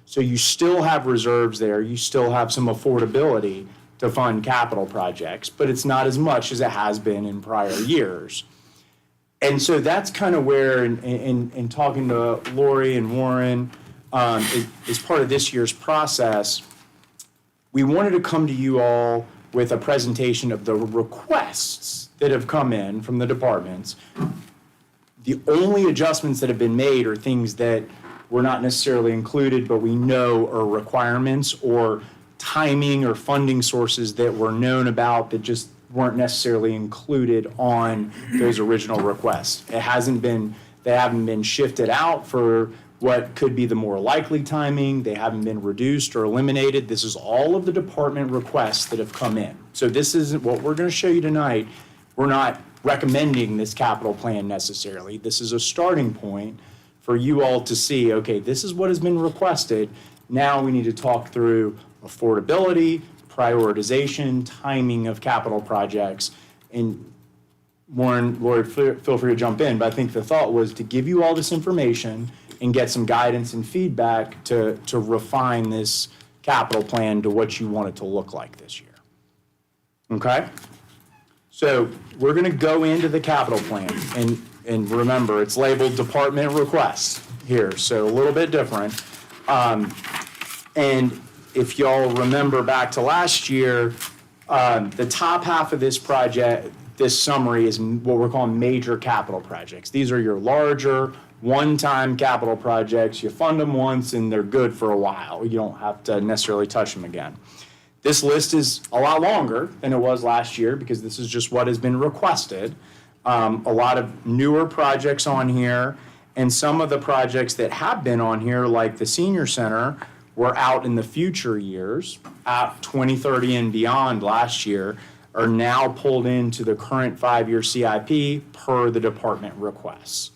So you still have reserves there. You still have some affordability to fund capital projects, but it's not as much as it has been in prior years. And so that's kind of where, in talking to Lori and Warren, as part of this year's process, we wanted to come to you all with a presentation of the requests that have come in from the departments. The only adjustments that have been made are things that were not necessarily included, but we know are requirements or timing or funding sources that were known about that just weren't necessarily included on those original requests. They haven't been shifted out for what could be the more likely timing. They haven't been reduced or eliminated. This is all of the department requests that have come in. So this isn't what we're going to show you tonight. We're not recommending this capital plan necessarily. This is a starting point for you all to see, okay, this is what has been requested. Now we need to talk through affordability, prioritization, timing of capital projects. And Warren, Lord, feel free to jump in, but I think the thought was to give you all this information and get some guidance and feedback to refine this capital plan to what you want it to look like this year. Okay? So we're going to go into the capital plan, and remember, it's labeled department requests here, so a little bit different. And if y'all remember back to last year, the top half of this project, this summary is what we're calling major capital projects. These are your larger, one-time capital projects. You fund them once and they're good for a while. You don't have to necessarily touch them again. This list is a lot longer than it was last year because this is just what has been requested. A lot of newer projects on here, and some of the projects that have been on here, like the senior center, were out in the future years, at 2030 and beyond last year, are now pulled into the current 5-year CIP per the department requests.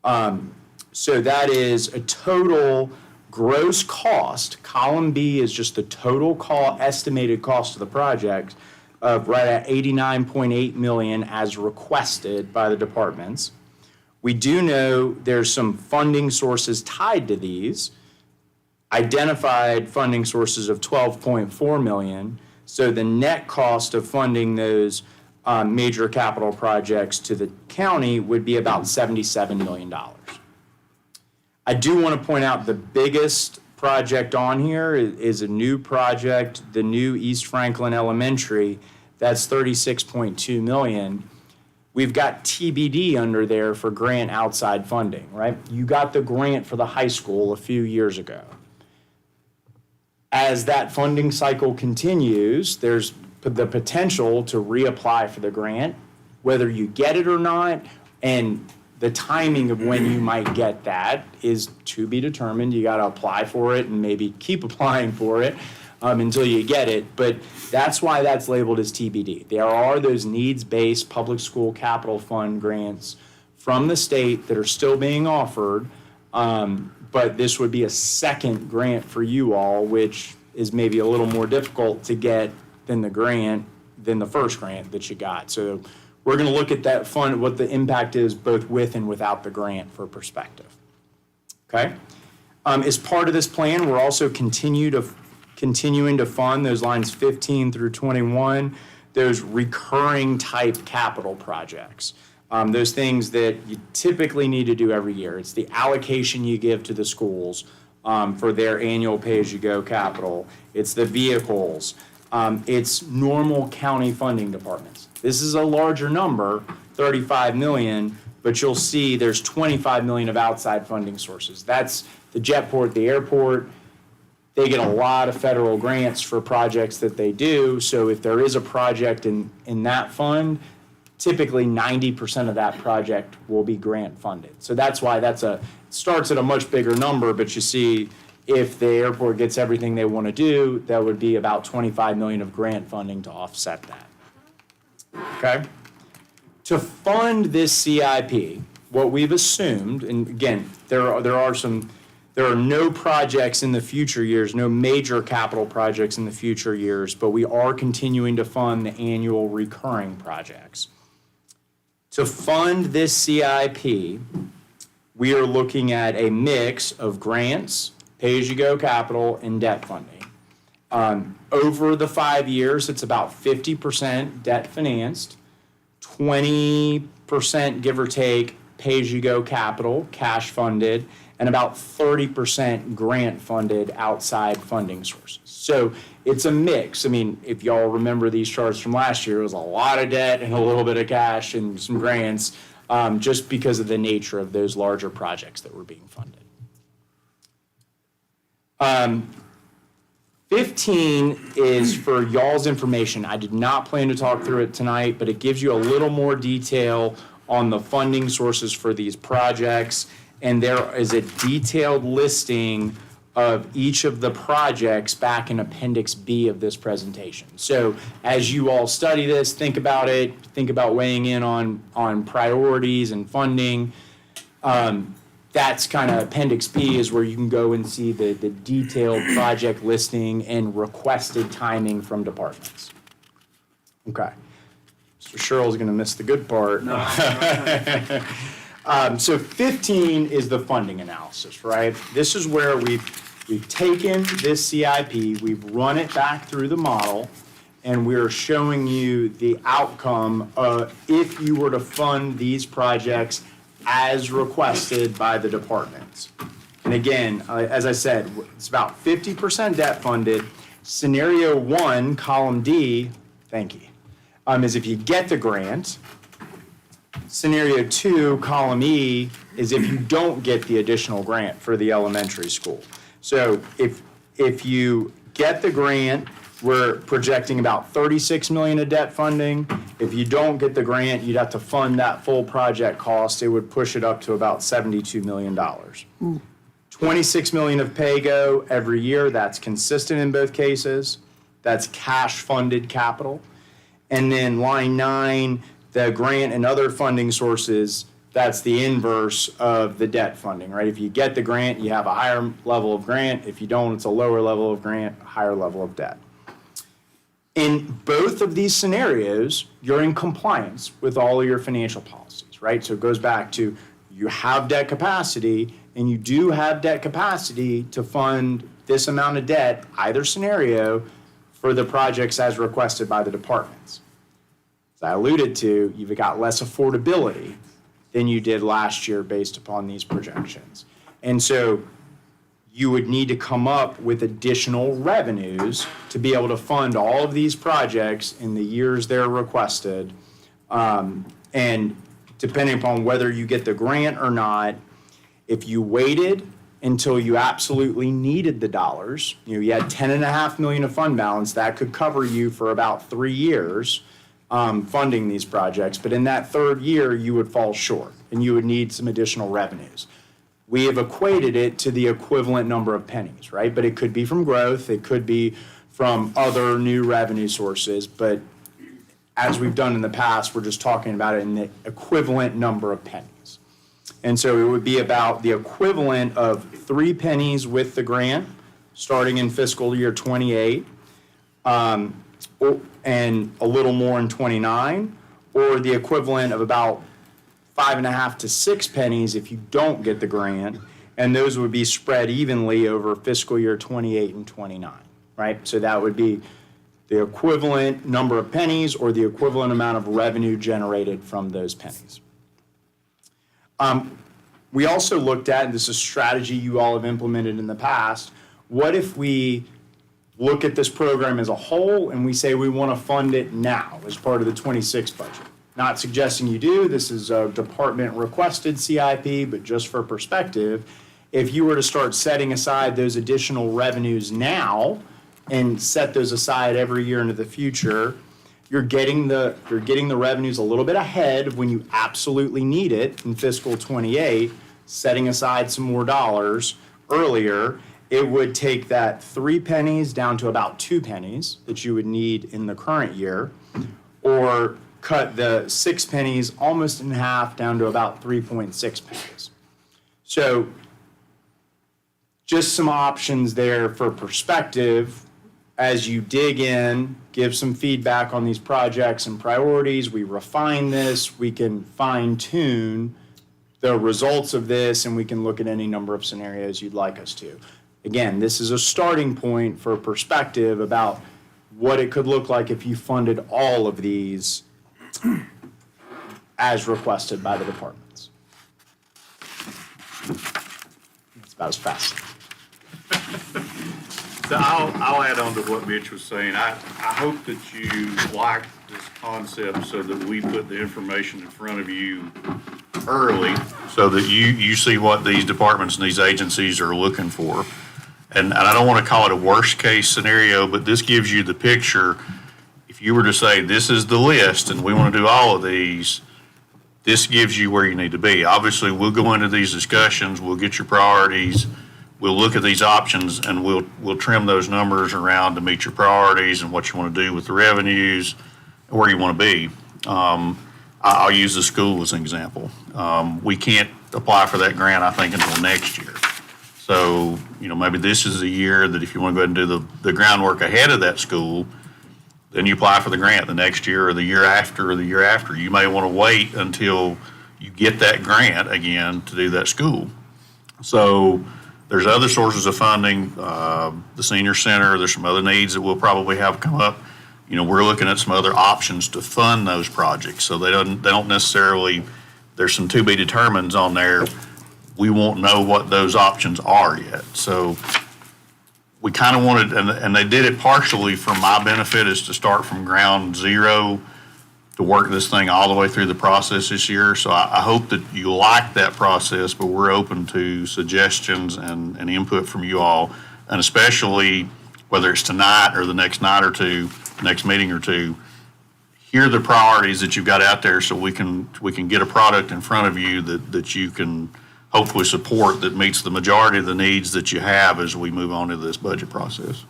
So that is a total gross cost. Column B is just the total estimated cost of the project of right at $89.8 million as requested by the departments. We do know there's some funding sources tied to these. Identified funding sources of $12.4 million. So the net cost of funding those major capital projects to the county would be about $77 million. I do want to point out the biggest project on here is a new project, the new East Franklin Elementary. That's $36.2 million. We've got TBD under there for grant outside funding, right? You got the grant for the high school a few years ago. As that funding cycle continues, there's the potential to reapply for the grant, whether you get it or not, and the timing of when you might get that is to be determined. You got to apply for it and maybe keep applying for it. until you get it, but that's why that's labeled as TBD. There are those needs-based public school capital fund grants from the state that are still being offered, but this would be a second grant for you all, which is maybe a little more difficult to get than the first grant that you got. So we're going to look at that fund, what the impact is both with and without the grant for perspective. Okay? As part of this plan, we're also continuing to fund those lines 15 through 21, those recurring type capital projects. Those things that you typically need to do every year. It's the allocation you give to the schools for their annual pay-as-you-go capital. It's the vehicles. It's normal county funding departments. This is a larger number, 35 million, but you'll see there's 25 million of outside funding sources. That's the jetport, the airport. They get a lot of federal grants for projects that they do. So if there is a project in that fund, typically 90% of that project will be grant funded. So that's why starts at a much bigger number, but you see if the airport gets everything they want to do, that would be about 25 million of grant funding to offset that. Okay? To fund this CIP, what we've assumed, and again, there are no projects in the future years, no major capital projects in the future years, but we are continuing to fund the annual recurring projects. To fund this CIP, we are looking at a mix of grants, pay-as-you-go capital, and debt funding. Over the 5 years, it's about 50% debt financed, 20% give or take pay-as-you-go capital, cash funded, and about 30% grant funded outside funding sources. So it's a mix. I mean, if y'all remember these charts from last year, it was a lot of debt and a little bit of cash and some grants, just because of the nature of those larger projects that were being funded. 15 is for y'all's information. I did not plan to talk through it tonight, but it gives you a little more detail on the funding sources for these projects. And there is a detailed listing of each of the projects back in Appendix B of this presentation. So as you all study this, think about it, think about weighing in on priorities and funding. That's kind of Appendix B is where you can go and see the detailed project listing and requested timing from departments. Okay. So Cheryl's going to miss the good part. No. So 15 is the funding analysis, right? This is where we've taken this CIP, we've run it back through the model, and we're showing you the outcome if you were to fund these projects as requested by the departments. And again, as I said, it's about 50% debt funded. Scenario 1, column D, thank you, is if you get the grant. Scenario 2, column E, is if you don't get the additional grant for the elementary school. So if you get the grant, we're projecting about 36 million of debt funding. If you don't get the grant, you'd have to fund that full project cost. It would push it up to about $72 million. 26 million of pay-go every year. That's consistent in both cases. That's cash-funded capital. And then line 9, the grant and other funding sources, that's the inverse of the debt funding, right? If you get the grant, you have a higher level of grant. If you don't, it's a lower level of grant, higher level of debt. In both of these scenarios, you're in compliance with all of your financial policies, right? So it goes back to you have debt capacity, and you do have debt capacity to fund this amount of debt, either scenario, for the projects as requested by the departments. As I alluded to, you've got less affordability than you did last year based upon these projections. And so you would need to come up with additional revenues to be able to fund all of these projects in the years they're requested. And depending upon whether you get the grant or not, if you waited until you absolutely needed the dollars, you had 10.5 million of fund balance, that could cover you for about 3 years funding these projects. But in that third year, you would fall short and you would need some additional revenues. We have equated it to the equivalent number of pennies, right? But it could be from growth, it could be from other new revenue sources, but as we've done in the past, we're just talking about it in the equivalent number of pennies. And so it would be about the equivalent of 3 pennies with the grant, starting in fiscal year '28, and a little more in '29, or the equivalent of about 5.5 to 6 pennies if you don't get the grant, and those would be spread evenly over fiscal year '28 and '29, right? So that would be the equivalent number of pennies or the equivalent amount of revenue generated from those pennies. We also looked at, and this is a strategy you all have implemented in the past, what if we look at this program as a whole and we say we want to fund it now as part of the '26 budget? Not suggesting you do, this is a department requested CIP, but just for perspective, if you were to start setting aside those additional revenues now and set those aside every year into the future, you're getting the revenues a little bit ahead of when you absolutely need it in fiscal '28, setting aside some more dollars earlier. It would take that 3 pennies down to about 2 pennies that you would need in the current year, or cut the 6 pennies almost in half down to about 3.6 pennies. So just some options there for perspective. As you dig in, give some feedback on these projects and priorities, we refine this, we can fine tune the results of this, and we can look at any number of scenarios you'd like us to. Again, this is a starting point for perspective about what it could look like if you funded all of these as requested by the departments. That's about as fast. So I'll add on to what Mitch was saying. I hope that you like this concept so that we put the information in front of you early so that you see what these departments and these agencies are looking for. And I don't want to call it a worst case scenario, but this gives you the picture. If you were to say, this is the list and we want to do all of these, this gives you where you need to be. Obviously, we'll go into these discussions, we'll get your priorities, we'll look at these options, and we'll trim those numbers around to meet your priorities and what you want to do with the revenues and where you want to be. I'll use the school as an example. We can't apply for that grant, I think, until next year. So, maybe this is the year that if you want to go ahead and do the groundwork ahead of that school, then you apply for the grant the next year or the year after or the year after. You may want to wait until you get that grant again to do that school. So there's other sources of funding, the senior center, there's some other needs that we'll probably have come up. We're looking at some other options to fund those projects. So they don't necessarily, there's some to be determines on there. We won't know what those options are yet. So we kind of wanted, and they did it partially for my benefit, is to start from ground zero to work this thing all the way through the process this year. So I hope that you like that process, but we're open to suggestions and input from you all, and especially whether it's tonight or the next night or two, next meeting or two, hear the priorities that you've got out there so we can get a product in front of you that you can hopefully support that meets the majority of the needs that you have as we move on to this budget process.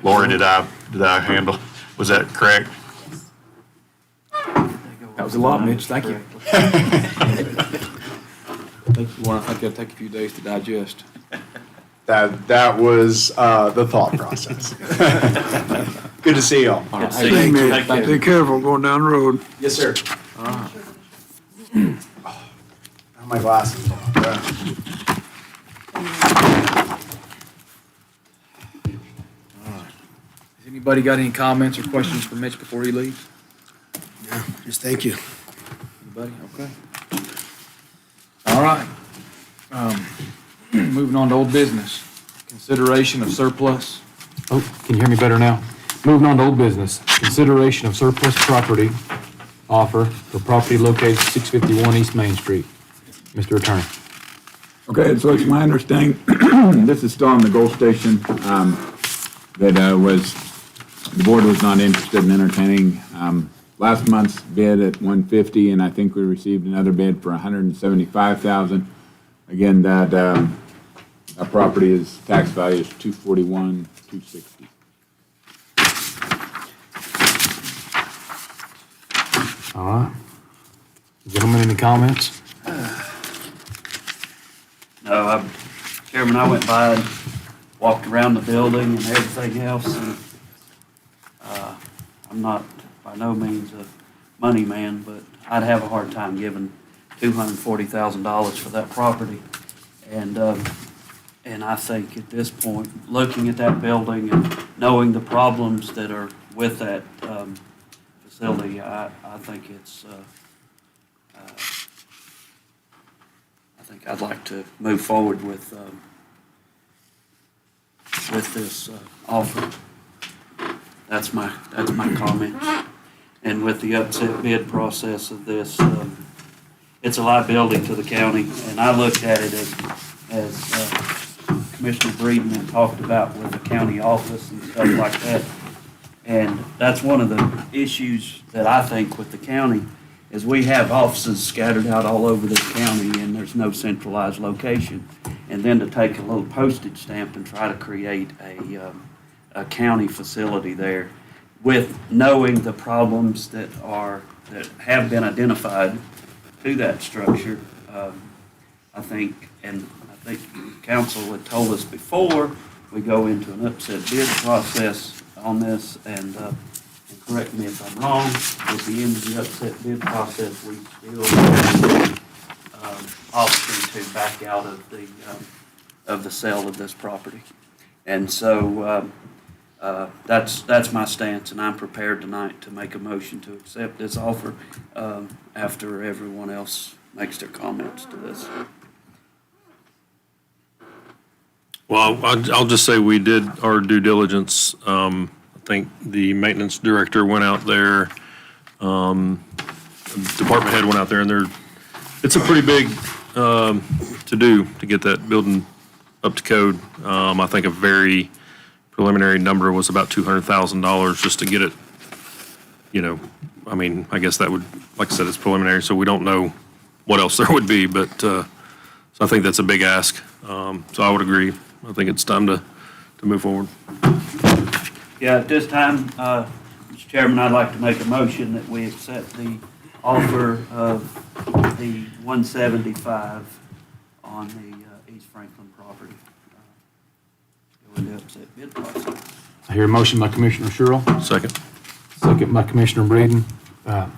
Lori, did I handle, was that correct? That was a lot, Mitch. Thank you. I think it'll take a few days to digest. That was the thought process. Good to see y'all. All right. Hey, Mitch, be careful going down the road. Yes, sir. All right. My glasses. Has anybody got any comments or questions for Mitch before he leaves? No, just thank you. Anybody? Okay. All right. Moving on to old business. Consideration of surplus. Oh, can you hear me better now? Moving on to old business. Consideration of surplus property offer for property located at 651 East Main Street. Mr. Attorney. Okay, so it's my understanding, this is still on the Gold Station, that the board was not interested in entertaining last month's bid at $150, and I think we received another bid for $175,000. Again, that That property is, tax value is $241,260. All right. Gentlemen, any comments? No, Chairman, I went by and walked around the building and everything else, and I'm not by no means a money man, but I'd have a hard time giving $240,000 for that property. And I think at this point, looking at that building and knowing the problems that are with that facility, I think it's, I think I'd like to move forward with this offer. That's my comment. And with the upset bid process of this, it's a liability to the county, and I looked at it as Commissioner Breeden had talked about with the county office and stuff like that. And that's one of the issues that I think with the county is we have offices scattered out all over this county and there's no centralized location. And then to take a little postage stamp and try to create a county facility there with knowing the problems that have been identified to that structure, I think council had told us before we go into an upset bid process on this, and correct me if I'm wrong, at the end of the upset bid process, we still have option to back out of the sale of this property. And so that's my stance, and I'm prepared tonight to make a motion to accept this offer after everyone else makes their comments to this. Well, I'll just say we did our due diligence. I think the maintenance director went out there, department head went out there, and it's a pretty big to-do to get that building up to code. I think a very preliminary number was about $200,000 just to get it, I mean, I guess that would, like I said, it's preliminary, so we don't know what else there would be, but, so I think that's a big ask. So I would agree. I think it's time to move forward. Yeah, at this time, Mr. Chairman, I'd like to make a motion that we accept the offer of the 175 on the East Franklin property. Go into upset bid process. I hear a motion by Commissioner Sherrill, Second. second by Commissioner Breeden.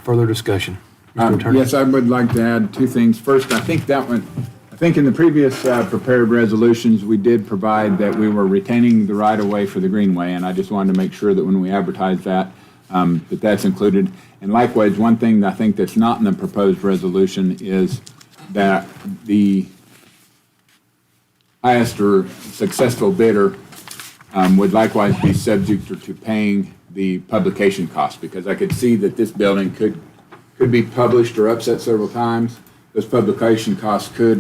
Further discussion. Mr. Attorney? Yes, I would like to add two things. First, I think in the previous prepared resolutions, we did provide that we were retaining the right-of-way for the greenway, and I just wanted to make sure that when we advertise that, that's included. And likewise, one thing that I think that's not in the proposed resolution is that the highest or successful bidder would likewise be subject to paying the publication costs, because I could see that this building could be published or upset several times. Those publication costs could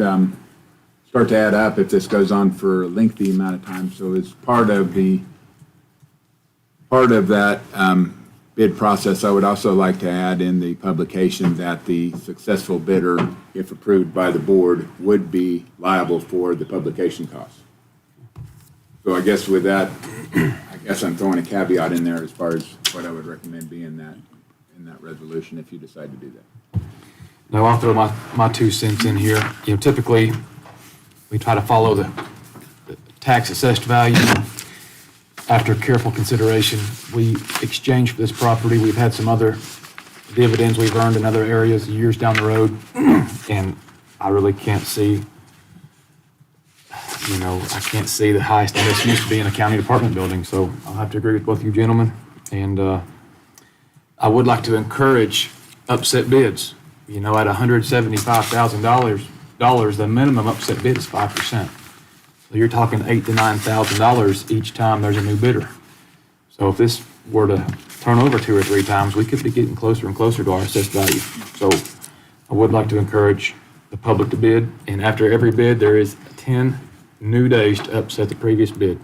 start to add up if this goes on for a lengthy amount of time. So as part of that bid process, I would also like to add in the publication that the successful bidder, if approved by the board, would be liable for the publication costs. So I guess with that, I'm throwing a caveat in there as far as what I would recommend be in that resolution if you decide to do that. No, I'll throw my 2 cents in here. Typically, we try to follow the tax assessed value. After careful consideration, we exchange for this property. We've had some other dividends we've earned in other areas years down the road, and I really can't see, I can't see the highest that this used to be in a county department building, so I'll have to agree with both you gentlemen. And I would like to encourage upset bids. At $175,000, the minimum upset bid is 5%. So you're talking $8,000 to $9,000 each time there's a new bidder. So if this were to turn over 2 or 3 times, we could be getting closer and closer to our assessed value. So I would like to encourage the public to bid, and after every bid, there is 10 new days to upset the previous bid.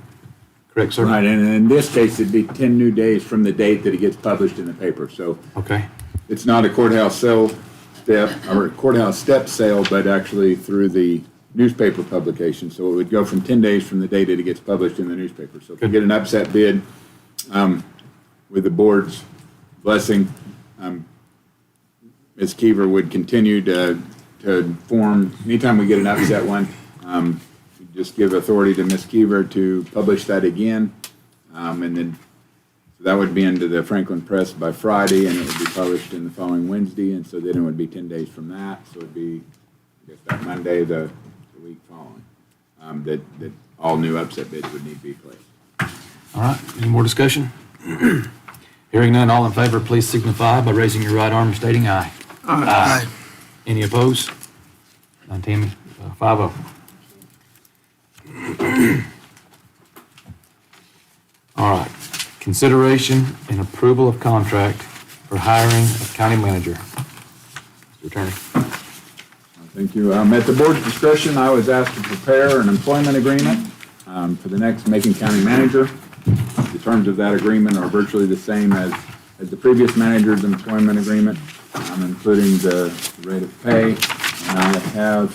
Correct, sir? Right, and in this case, it'd be 10 new days from the date that it gets published in the paper. So Okay. it's not a courthouse step sale, but actually through the newspaper publication. So it would go from 10 days from the date that it gets published in the newspaper. So if we get an upset bid, with the board's blessing, Ms. Keever would continue to form, anytime we get an upset one, just give authority to Ms. Keever to publish that again. And then so that would be into the Franklin Press by Friday, and it would be published in the following Wednesday. And so then it would be 10 days from that. So it'd be, I guess, that Monday, the week following, that all new upset bids would need to be placed. All right, any more discussion? Hearing none, all in favor, please signify by raising your right arm and stating aye. Aye. Any opposed? None, Tammy? 5-0. All right, consideration and approval of contract for hiring of county manager. Mr. Attorney. Thank you. At the board's discretion, I was asked to prepare an employment agreement for the next Macon County manager. The terms of that agreement are virtually the same as the previous manager's employment agreement, including the rate of pay. And I have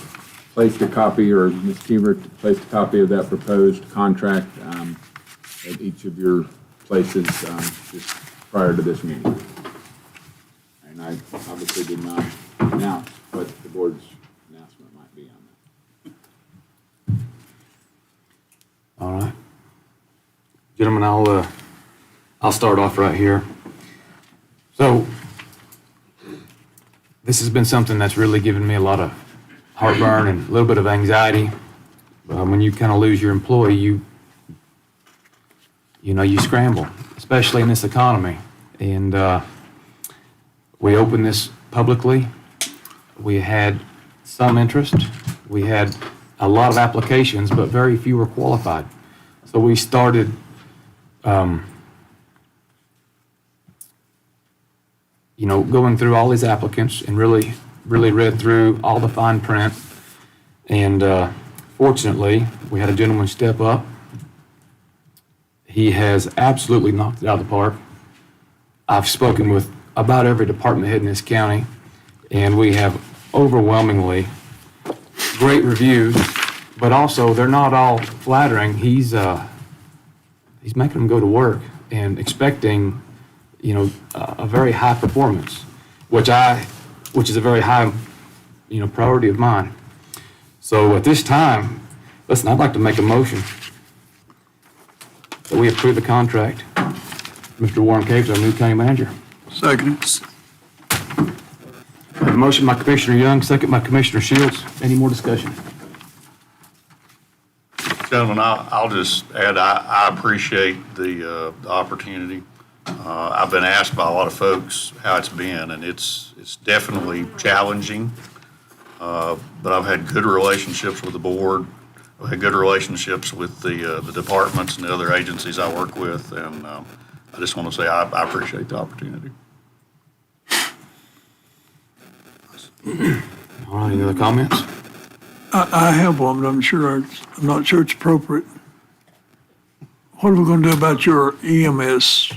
placed a copy, or Ms. Keever placed a copy of that proposed contract at each of your places just prior to this meeting. And I obviously did not announce what the board's announcement might be on that. All right. Gentlemen, I'll start off right here. So, this has been something that's really given me a lot of heartburn and a little bit of anxiety. When you kind of lose your employee, you scramble, especially in this economy. And we opened this publicly. We had some interest. We had a lot of applications, but very few were qualified. So we started going through all these applicants and really read through all the fine print. And fortunately, we had a gentleman step up. He has absolutely knocked it out of the park. I've spoken with about every department head in this county, and we have overwhelmingly great reviews, but also they're not all flattering. He's making them go to work and expecting, a very high performance, which is a very high, priority of mine. So at this time, listen, I'd like to make a motion that we approve the contract. Mr. Warren Caves, our new county manager. Second. I have a motion by Commissioner Young, second by Commissioner Shields. Any more discussion? Gentlemen, I'll just add, I appreciate the opportunity. I've been asked by a lot of folks how it's been, and it's definitely challenging. But I've had good relationships with the board. I've had good relationships with the departments and the other agencies I work with, and I just want to say I appreciate the opportunity. All right, any other comments? I have one, but I'm not sure it's appropriate. What are we gonna do about your EMS?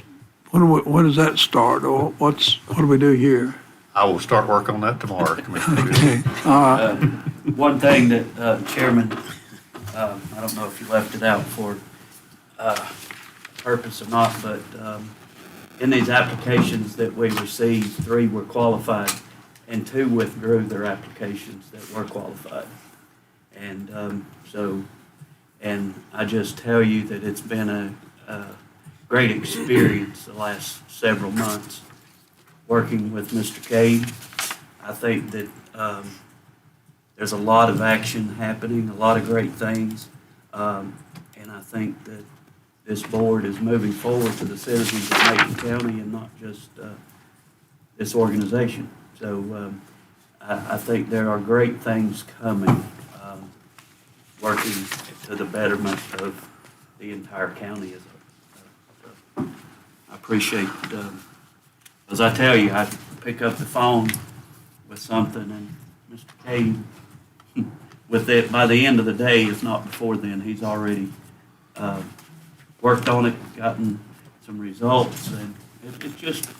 When does that start, or what do we do here? I will start work on that tomorrow, Commissioner. Okay, One thing that, Chairman, I don't know if you left it out for purpose or not, but in these applications that we received, 3 were qualified and 2 withdrew their applications that were qualified. And and I just tell you that it's been a great experience the last several months working with Mr. Cade. I think that there's a lot of action happening, a lot of great things, and I think that this board is moving forward to the citizens of Macon County and not just this organization. So I think there are great things coming, working to the betterment of the entire county. I appreciate, as I tell you, I pick up the phone with something and Mr. Cade, with it, by the end of the day, if not before then, he's already worked on it, gotten some results, and it just,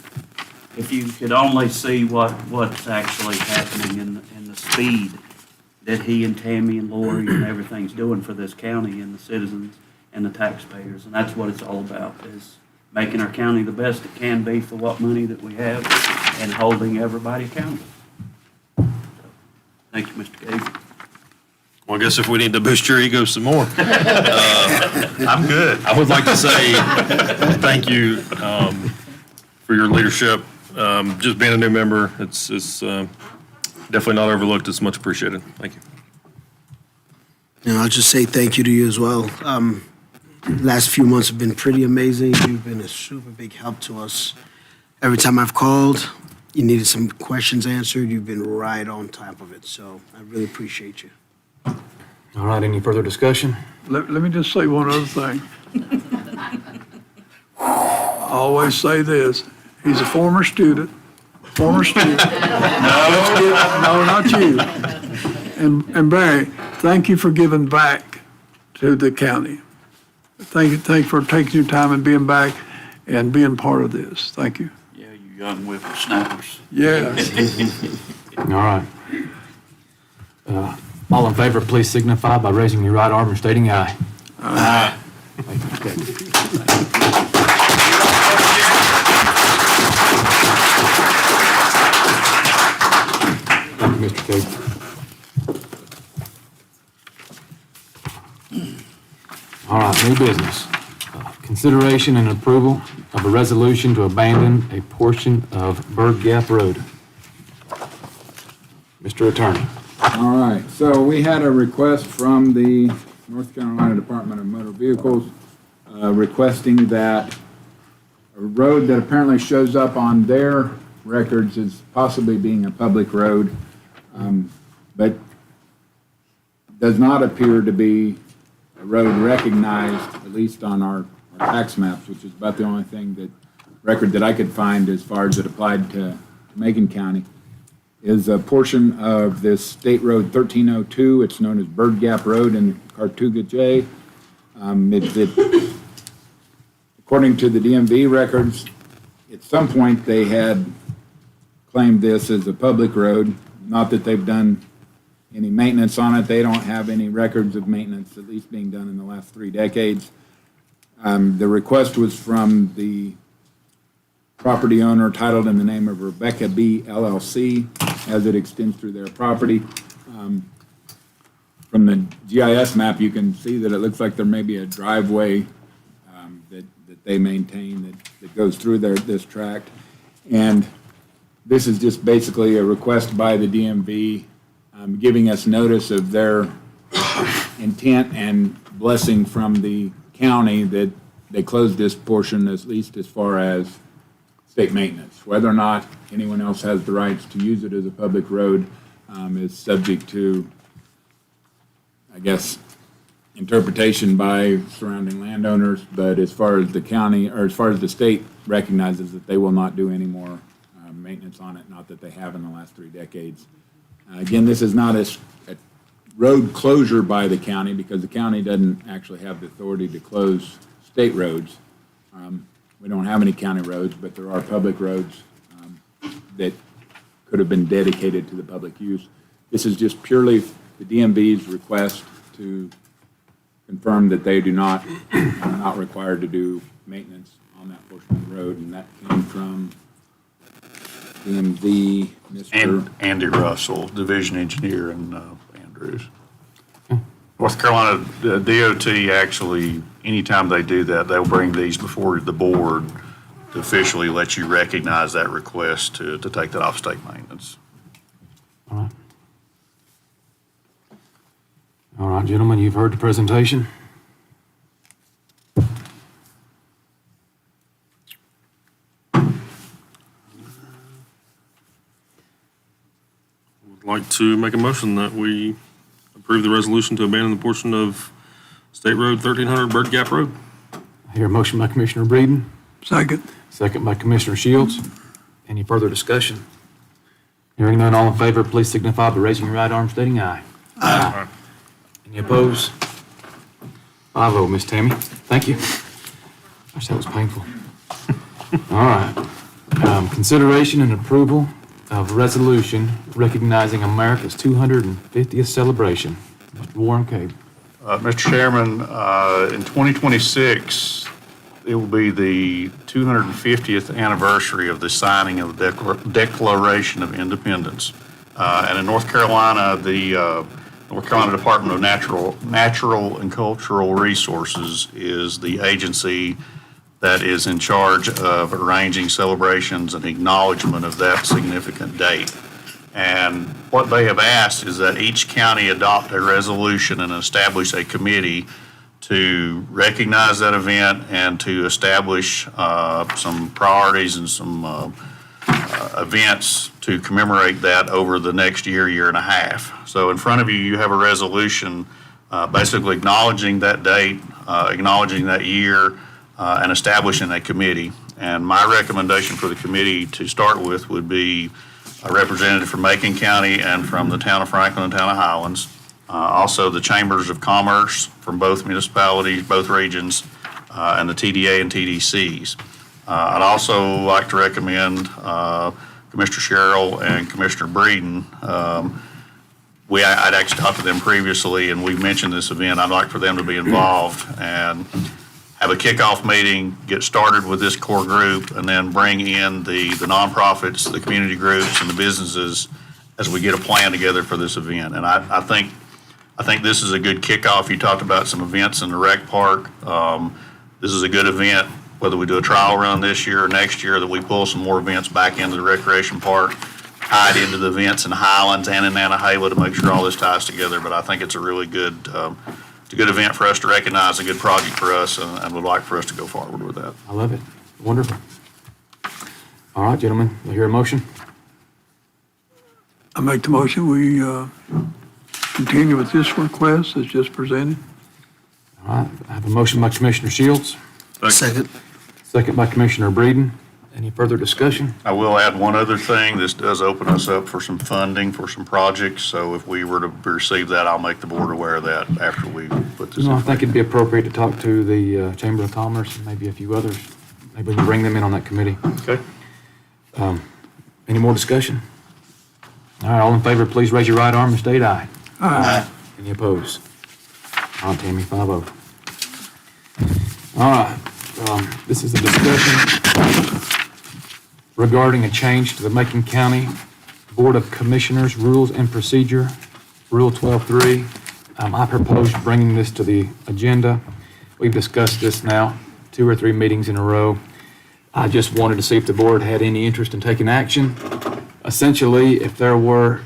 if you could only see what's actually happening in the speed that he and Tammy and Lori and everything's doing for this county and the citizens and the taxpayers. And that's what it's all about, is making our county the best it can be for what money that we have and holding everybody accountable. So, thank you, Mr. Gates. Well, I guess if we need to boost your ego some more. I'm good. I would like to say thank you for your leadership. Just being a new member, it's definitely not overlooked. It's much appreciated. Thank you. I'll just say thank you to you as well. Last few months have been pretty amazing. You've been a super big help to us. Every time I've called, you needed some questions answered, you've been right on top of it. So I really appreciate you. All right, any further discussion? Let me just say one other thing. I always say this, he's a former student. No, not you. And Barry, thank you for giving back to the county. Thank you for taking your time and being back and being part of this. Thank you. Yeah, you young whippersnappers. Yes. All right. All in favor, please signify by raising your right arm and stating aye. Aye. Thank you, Mr. Gates. Thank you, Mr. Gates. All right, new business. Consideration and approval of a resolution to abandon a portion of Bird Gap Road. Mr. Attorney. All right, so we had a request from the North Carolina Department of Motor Vehicles requesting that a road that apparently shows up on their records as possibly being a public road, but does not appear to be a road recognized, at least on our tax maps, which is about the only record that I could find as far as it applied to Macon County, is a portion of this State Road 1302. It's known as Bird Gap Road in Cartuga J. According to the DMV records, at some point they had claimed this as a public road. Not that they've done any maintenance on it. They don't have any records of maintenance, at least being done in the last 3 decades. The request was from the property owner titled in the name of Rebecca B. LLC, as it extends through their property. From the GIS map, you can see that it looks like there may be a driveway that they maintain that goes through this tract. And this is just basically a request by the DMV giving us notice of their intent and blessing from the county that they closed this portion, at least as far as state maintenance. Whether or not anyone else has the rights to use it as a public road is subject to, I guess, interpretation by surrounding landowners. But as far as the county, or as far as the state recognizes that they will not do any more maintenance on it, not that they have in the last 3 decades. Again, this is not a road closure by the county, because the county doesn't actually have the authority to close state roads. We don't have any county roads, but there are public roads that could have been dedicated to the public use. This is just purely the DMV's request to confirm that they are not required to do maintenance on that portion of the road, and that came from DMV, Mr. Andy Russell, Division Engineer in Andrews. North Carolina DOT actually, anytime they do that, they'll bring these before the board to officially let you recognize that request to take that off state maintenance. All right. All right, gentlemen, you've heard the presentation. Would like to make a motion that we approve the resolution to abandon the portion of State Road 1300 Bird Gap Road. I hear a motion by Commissioner Breeden, Second. second by Commissioner Shields. Any further discussion? Hearing none, all in favor, please signify by raising your right arm, stating aye. Aye. Any opposed? 5-0, Miss Tammy. Thank you. Gosh, that was painful. All right. Consideration and approval of resolution recognizing America's 250th celebration. Mr. Warren Cable. Mr. Chairman, in 2026, it will be the 250th anniversary of the signing of the Declaration of Independence. And in North Carolina, the North Carolina Department of Natural and Cultural Resources is the agency that is in charge of arranging celebrations and acknowledgement of that significant date. And what they have asked is that each county adopt a resolution and establish a committee to recognize that event and to establish some priorities and some events to commemorate that over the next year, year and a half. So in front of you, you have a resolution basically acknowledging that date, acknowledging that year, and establishing a committee. And my recommendation for the committee to start with would be a representative from Macon County and from the town of Franklin and town of Highlands. Also the chambers of commerce from both municipalities, both regions, and the TDA and TDCs. I'd also like to recommend Commissioner Sherrill and Commissioner Breeden. I'd actually talked to them previously, and we mentioned this event. I'd like for them to be involved and have a kickoff meeting, get started with this core group, and then bring in the nonprofits, the community groups, and the businesses as we get a plan together for this event. And I think this is a good kickoff. You talked about some events in the rec park. This is a good event, whether we do a trial run this year or next year, that we pull some more events back into the recreation park, tied into the events in Highlands and in Nantahala to make sure all this ties together. But I think it's a really good it's a good event for us to recognize, a good project for us, and would like for us to go forward with that. I love it. Wonderful. All right, gentlemen, I hear a motion. I make the motion, we continue with this request as just presented. All right, I have a motion by Commissioner Shields, Second. second by Commissioner Breeden. Any further discussion? I will add one other thing. This does open us up for some funding for some projects. So if we were to receive that, I'll make the board aware of that after we put this in. I think it'd be appropriate to talk to the Chamber of Commerce and maybe a few others. Maybe we can bring them in on that committee. Okay. Any more discussion? All right, all in favor, please raise your right arm and state aye. Aye. Any opposed? All right, Tammy, 5-0. All right, this is a discussion regarding a change to the Macon County Board of Commissioners Rules and Procedure, Rule 12.3. I proposed bringing this to the agenda. We've discussed this now 2 or 3 meetings in a row. I just wanted to see if the board had any interest in taking action. Essentially, if there were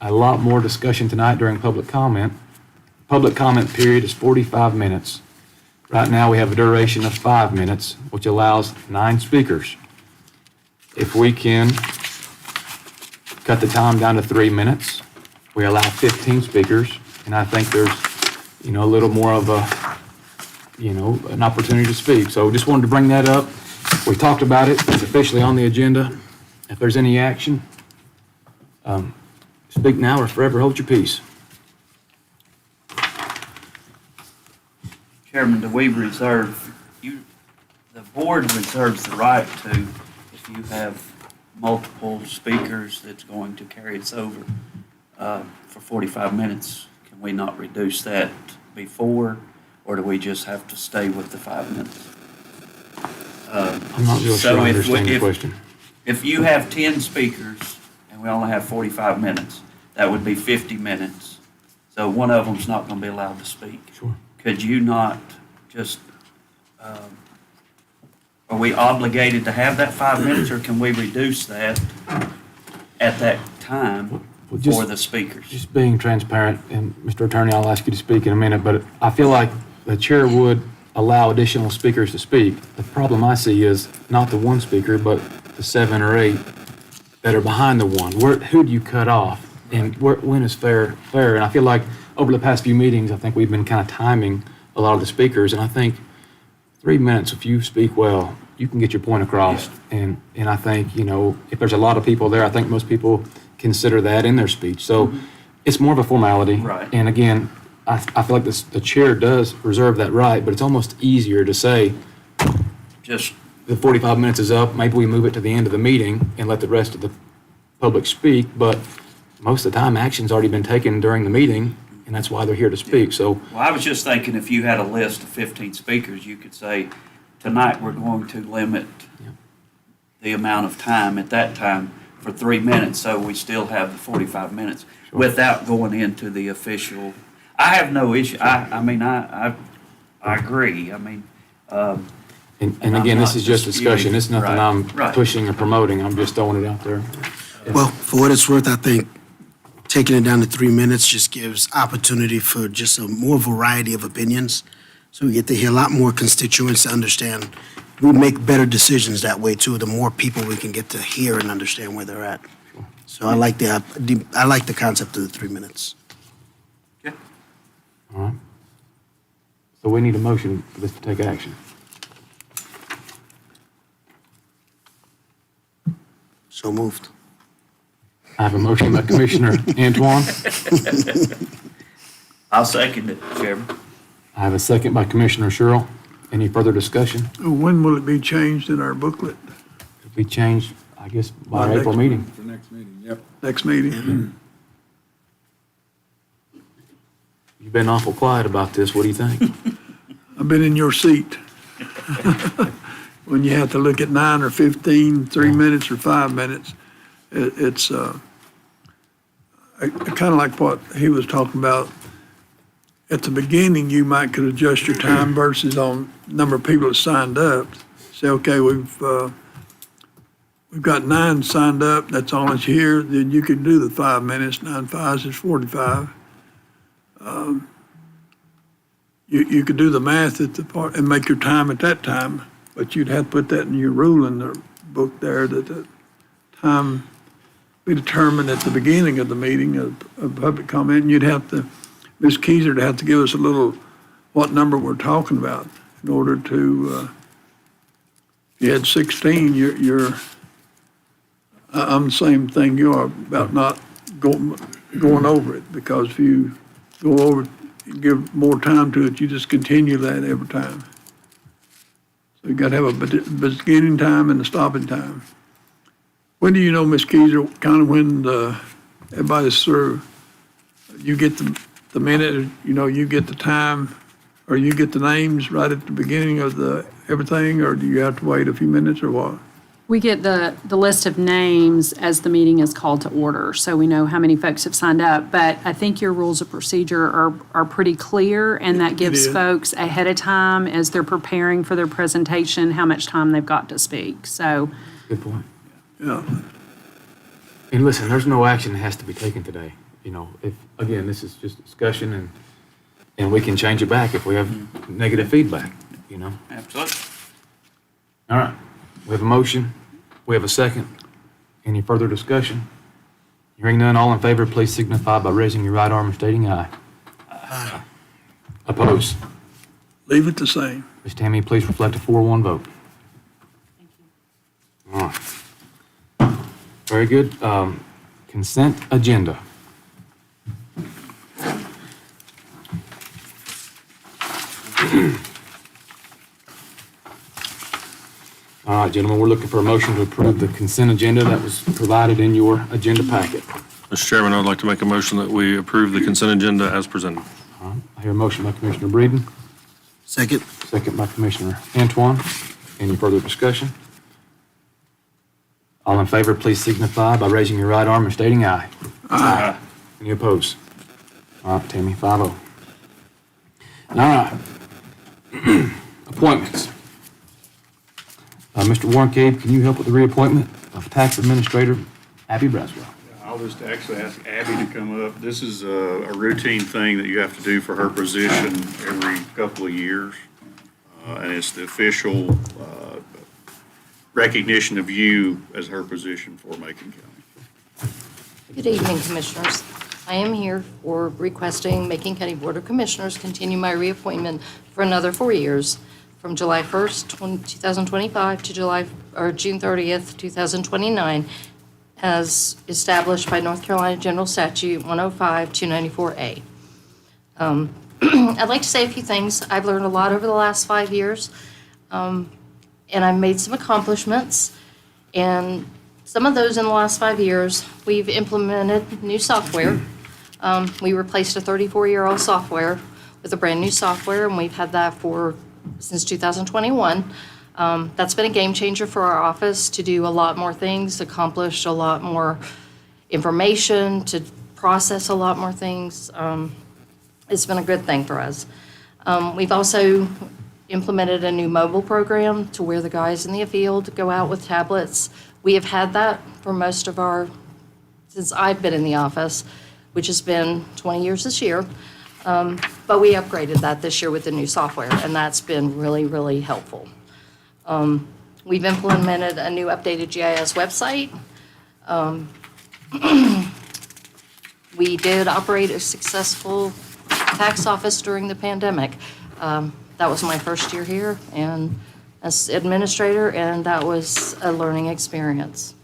a lot more discussion tonight during public comment period is 45 minutes. Right now, we have a duration of 5 minutes, which allows 9 speakers. If we can cut the time down to 3 minutes, we allow 15 speakers, and I think there's, a little more of an opportunity to speak. So just wanted to bring that up. We talked about it. It's officially on the agenda. If there's any action, speak now or forever hold your peace. Chairman, do we reserve, the board reserves the right to, if you have multiple speakers that's going to carry us over for 45 minutes, can we not reduce that before, or do we just have to stay with the 5 minutes? I'm not real sure I understand the question. If you have 10 speakers and we only have 45 minutes, that would be 50 minutes. So one of them's not going to be allowed to speak. Sure. Could you not just, are we obligated to have that 5 minutes, or can we reduce that at that time for the speakers? Just being transparent, and Mr. Attorney, I'll ask you to speak in a minute, but I feel like the chair would allow additional speakers to speak. The problem I see is not the one speaker, but the 7 or 8 that are behind the one. Who do you cut off? And when is fair? And I feel like over the past few meetings, I think we've been kind of timing a lot of the speakers, and I think 3 minutes, if you speak well, you can get your point across. And I think, if there's a lot of people there, I think most people consider that in their speech. So it's more of a formality. Right. And again, I feel like the chair does reserve that right, but it's almost easier to say, just the 45 minutes is up, maybe we move it to the end of the meeting and let the rest of the public speak, but most of the time, action's already been taken during the meeting, and that's why they're here to speak, so. Well, I was just thinking if you had a list of 15 speakers, you could say, tonight we're going to limit the amount of time at that time for 3 minutes, so we still have the 45 minutes without going into the official. I have no issue. I agree. I mean, And I'm again, this not is just discussion, it's nothing I'm Right. pushing or promoting, I'm just throwing it out there. Well, for what it's worth, I think taking it down to 3 minutes just gives opportunity for just a more variety of opinions. So we get to hear a lot more constituents to understand. We make better decisions that way too. The more people we can get to hear and understand where they're at. So I like the concept of the 3 minutes. All right. So we need a motion for this to take action. So moved. I have a motion by Commissioner Antoine. I'll second it, Chairman. I have a second by Commissioner Sherrill. Any further discussion? When will it be changed in our booklet? It'll be changed, I guess, by our By April next meeting. For next meeting, yep. Next meeting? You've been awful quiet about this, what do you think? I've been in your seat. When you have to look at 9 or 15, 3 minutes or 5 minutes, it's kind of like what he was talking about. At the beginning, you might could adjust your time versus on number of people that signed up. Say, okay, we've got 9 signed up, that's all that's here, then you could do the 5 minutes, 9 5s is 45. You could do the math at the part and make your time at that time, but you'd have to put that in your rule in the book there that the time be determined at the beginning of the meeting of public comment. And you'd have to, Ms. Keiser, to have to give us a little, what number we're talking about in order to, if you had 16, I'm the same thing you are about not going over it, because if you go over, you give more time to it, you just continue that every time. So you gotta have a beginning time and a stopping time. When do you know, Ms. Keiser, kind of when everybody's through? You get the minute, you get the time, or you get the names right at the beginning of everything, or do you have to wait a few minutes, or what? We get the list of names as the meeting is called to order, so we know how many folks have signed up. But I think your rules of procedure are pretty clear, and that gives folks ahead of time, as they're preparing for their presentation, how much time they've got to speak, so. Good point. Yeah. And listen, there's no action that has to be taken today. If, again, this is just discussion and we can change it back if we have negative feedback, Absolutely. All right, we have a motion, we have a second. Any further discussion? Hearing none, all in favor, please signify by raising your right arm and stating aye. Aye. Opposed? Leave it the same. Ms. Tammy, please reflect a 4-1 vote. Thank you. All right. Very good. Consent agenda. All right, gentlemen, we're looking for a motion to approve the consent agenda that was provided in your agenda packet. Mr. Chairman, I'd like to make a motion that we approve the consent agenda as presented. All right, I hear a motion by Commissioner Breeden, Second. second by Commissioner Antoine. Any further discussion? All in favor, please signify by raising your right arm and stating aye. Aye. Any opposed? All right, Tammy, 5-0. All right. Appointments. Mr. Warren Cave, can you help with the reappointment of Tax Administrator Abby Braswell? I'll just actually ask Abby to come up. This is a routine thing that you have to do for her position every couple of years. And it's the official recognition of you as her position for Macon County. Good evening, Commissioners. I am here for requesting Macon County Board of Commissioners continue my reappointment for another 4 years, from July 1st, 2025 to June 30th, 2029, as established by North Carolina General Statute 105-294A. I'd like to say a few things. I've learned a lot over the last 5 years, and I've made some accomplishments, and Some of those in the last 5 years, we've implemented new software. We replaced a 34-year-old software with a brand-new software, and we've had that since 2021. That's been a game changer for our office to do a lot more things, accomplish a lot more information, to process a lot more things. It's been a good thing for us. We've also implemented a new mobile program to where the guys in the field go out with tablets. We have had that for since I've been in the office, which has been 20 years this year. But we upgraded that this year with the new software, and that's been really, really helpful. We've implemented a new updated GIS website. We did operate a successful tax office during the pandemic. That was my first year here and as administrator, and that was a learning experience.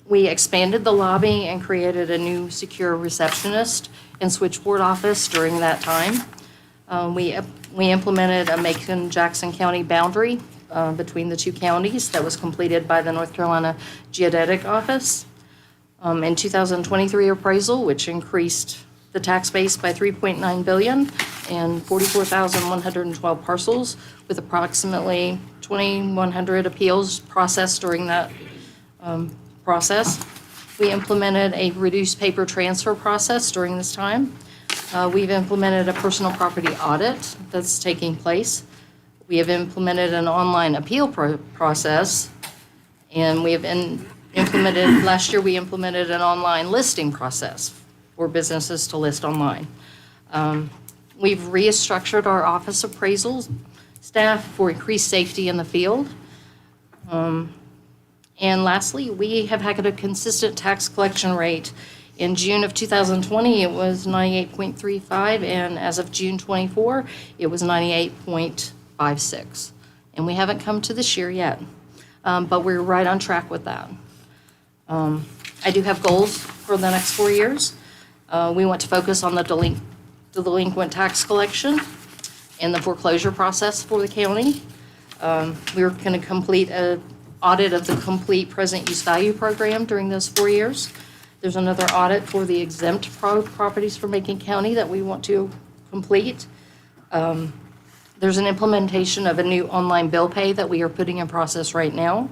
We expanded the lobby and created a new secure receptionist and switchboard office during that time. We implemented a Macon-Jackson County boundary between the two counties that was completed by the North Carolina Geodetic Office. In 2023 appraisal, which increased the tax base by $3.9 billion and 44,112 parcels, with approximately 2,100 appeals processed during that process. We implemented a reduced paper transfer process during this time. We've implemented a personal property audit that's taking place. We have implemented an online appeal process, and we have last year we implemented an online listing process for businesses to list online. We've restructured our office appraisal staff for increased safety in the field. And lastly, we have had a consistent tax collection rate. In June of 2020, it was 98.35, and as of June 24, it was 98.56. And we haven't come to this year yet, but we're right on track with that. I do have goals for the next 4 years. We want to focus on the delinquent tax collection and the foreclosure process for the county. We're going to complete an audit of the complete present use value program during those 4 years. There's another audit for the exempt properties for Macon County that we want to complete. There's an implementation of a new online bill pay that we are putting in process right now.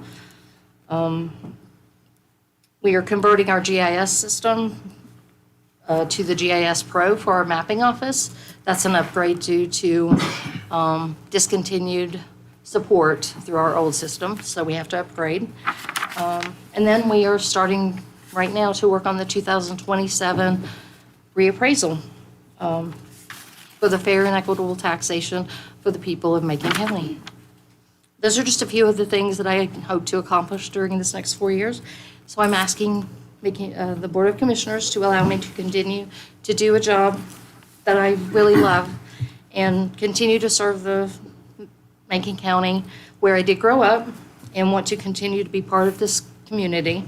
We are converting our GIS system to the GIS Pro for our mapping office. That's an upgrade due to discontinued support through our old system, so we have to upgrade. And then we are starting right now to work on the 2027 reappraisal for the fair and equitable taxation for the people of Macon County. Those are just a few of the things that I hope to accomplish during this next 4 years. So I'm asking the Board of Commissioners to allow me to continue to do a job that I really love and continue to serve the Macon County where I did grow up and want to continue to be part of this community.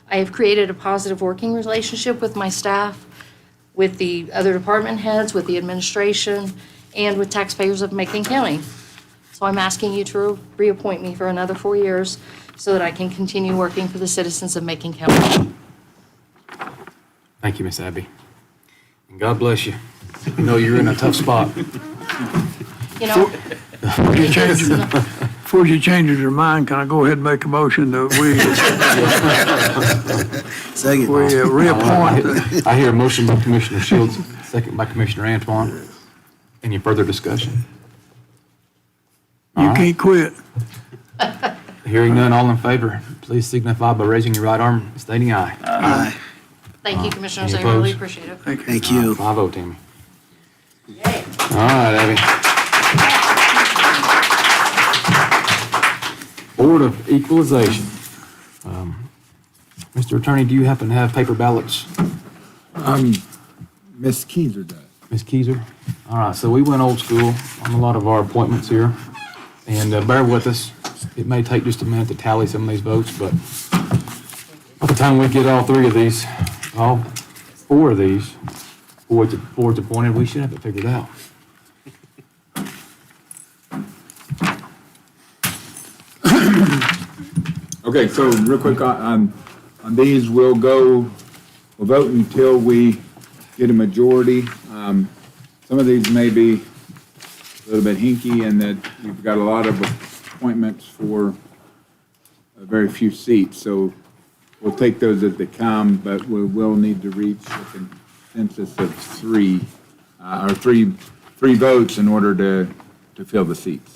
I have created a positive working relationship with my staff, with the other department heads, with the administration, and with taxpayers of Macon County. So I'm asking you to reappoint me for another 4 years so that I can continue working for the citizens of Macon County. Thank you, Miss Abby. And God bless you. I know you're in a tough spot. You know, Before you change your mind, can I go ahead and make a motion that Second. we reappoint? I hear a motion by Commissioner Shields, second by Commissioner Antoine. Any further discussion? You can't quit. Hearing none, all in favor, please signify by raising your right arm, stating aye. Aye. thank you, Commissioners. Any I really opposed? appreciate it. Thank you. 5-0, Tammy. All right, Abby. Board of Equalization. Mr. Attorney, do you happen to have paper ballots? Miss Keyser does. Ms. Keyser? All right, so we went old school on a lot of our appointments here. And bear with us. It may take just a minute to tally some of these votes, but by the time we get all four of these boards appointed, we should have it figured out. Okay, so real quick on these, we'll vote until we get a majority. Some of these may be a little bit hinky in that we've got a lot of appointments for very few seats. So we'll take those as they come, but we will need to reach a consensus of three votes in order to fill the seats.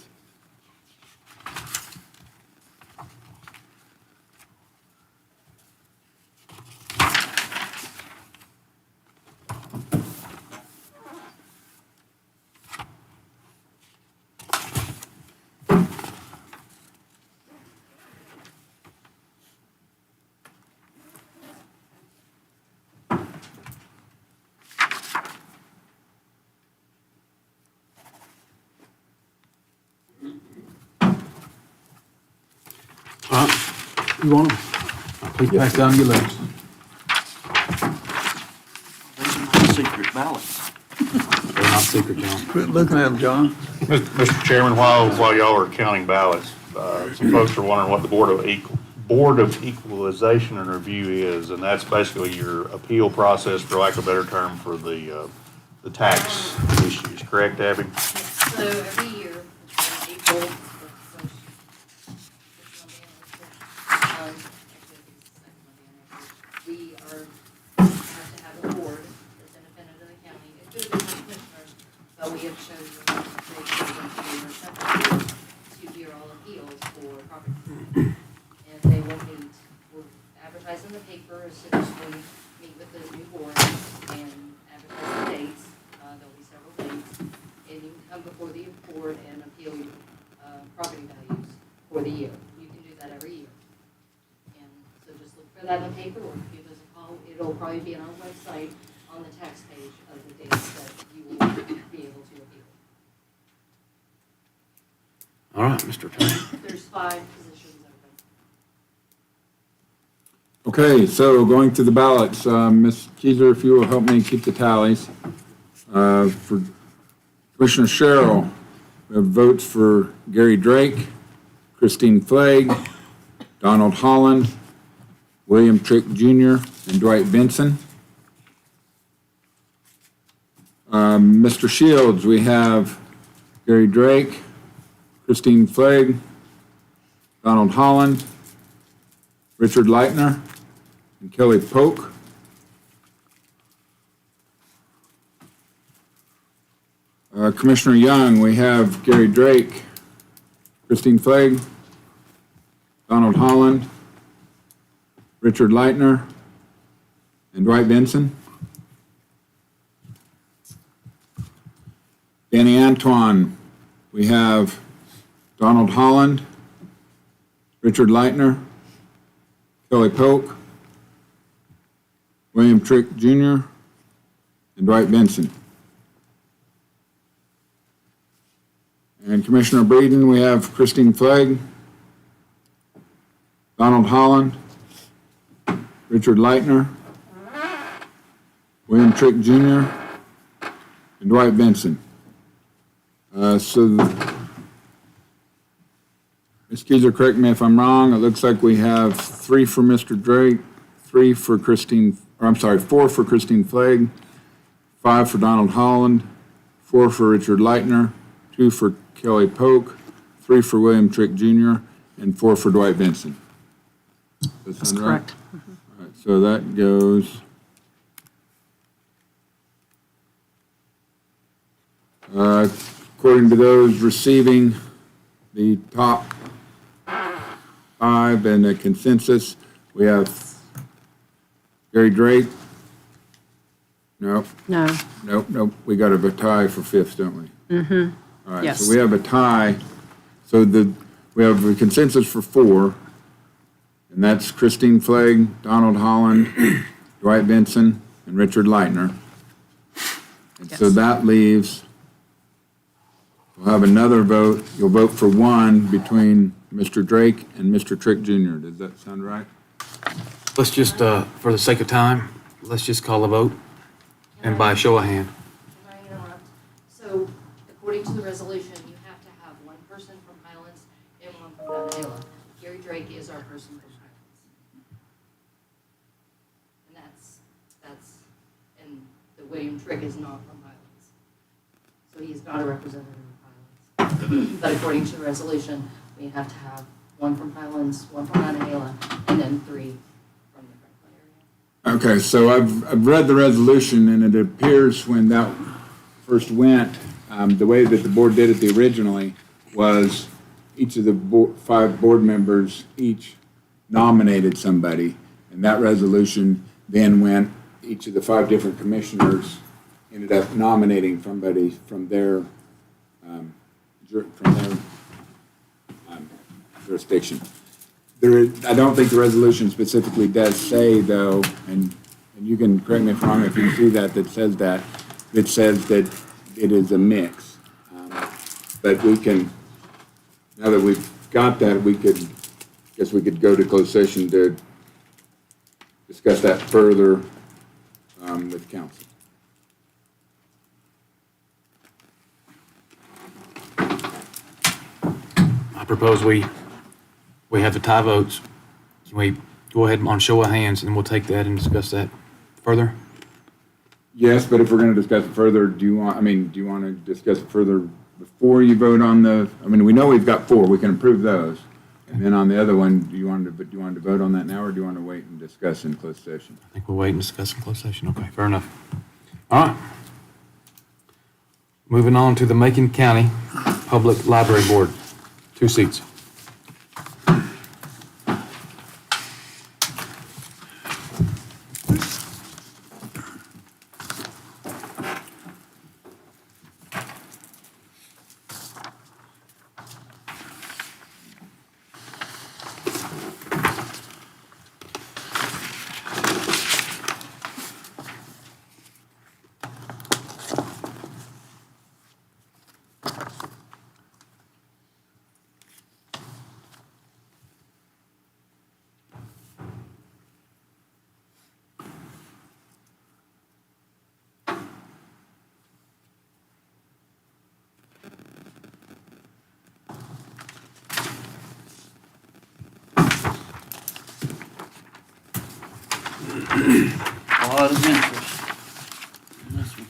You want them? Please pass down your list. Secret ballots. They're not secret, John. Quit looking at them, John. Mr. Chairman, while y'all are counting ballots, some folks are wondering what the Board of Equalization and Review is, and that's basically your appeal process, for lack of a better term, for the tax issues. Correct, Abby? So every year, April, the first we have to have a board that's independent of the county. It could be the commissioners, but we have chosen to hear all appeals for property. And they will meet, we'll advertise in the paper as soon as we meet with the new board and advertise the dates. There'll be several dates. And you can come before the board and appeal property values for the year. You can do that every year. And so just look for that in the paper or give us a call. It'll probably be on our website on the tax page of the dates that you will be able to appeal. All right, Mr. Attorney. There's 5 positions open. Okay, so going to the ballots, Ms. Keiser, if you will help me keep the tallies. For Commissioner Sherrill, we have votes for Gary Drake, Christine Flagg, Donald Holland, William Trick Jr., and Dwight Benson. Mr. Shields, we have Gary Drake, Christine Flagg, Donald Holland, Richard Leitner, and Kelly Polk. Commissioner Young, we have Gary Drake, Christine Flagg, Donald Holland, Richard Leitner, and Dwight Benson. Danny Antoine, we have Donald Holland, Richard Leitner, Kelly Polk, William Trick Jr., and Dwight Benson. And Commissioner Breeden, we have Christine Flagg, Donald Holland, Richard Leitner, William Trick Jr., and Dwight Benson. So, Ms. Keiser, correct me if I'm wrong, it looks like we have 3 for Mr. Drake, 4 for Christine Flagg, 5 for Donald Holland, 4 for Richard Leitner, 2 for Kelly Polk, 3 for William Trick Jr., and 4 for Dwight Benson. That's correct. All right, so that goes. According to those receiving the top 5 and a consensus, we have Gary Drake. Nope. No. Nope. We got a tie for 5th, don't we? Mm-hmm. All right, Yes. so we have a tie. So we have a consensus for 4, and that's Christine Flagg, Donald Holland, Dwight Benson, and Richard Leitner. And so Yes. that leaves, we'll have another vote. You'll vote for 1 between Mr. Drake and Mr. Trick Jr. Does that sound right? Let's just, for the sake of time, let's just call a vote and by a show of hand. Can I interrupt? So according to the resolution, you have to have 1 person from Highlands and 1 from Mount Ayla. Gary Drake is our person from Highlands. And and the William Trick is not from Highlands. So he's not a representative of Highlands. But according to the resolution, we have to have one from Highlands, one from Monongahela, and then 3 from the Franklin area. Okay, so I've read the resolution, and it appears when that first went, the way that the board did it originally was each of the 5 board members each nominated somebody, and that resolution then went, each of the 5 different commissioners ended up nominating somebody from their jurisdiction. I don't think the resolution specifically does say, though, and you can correct me if I'm wrong, if you see that, that says that it is a mix. But we can, now that we've got that, we could go to closed session to discuss that further with council. I propose we have the tie votes. Can we go ahead on show of hands and we'll take that and discuss that further? Yes, but if we're going to discuss it further, do you want to discuss it further before you vote on we know we've got 4, we can approve those. And then on the other one, do you want to vote on that now, or do you want to wait and discuss in closed session? I think we'll wait and discuss in closed session. Okay, fair enough. All right. Moving on to the Macon County Public Library Board. 2 seats. A lot of interest in this one.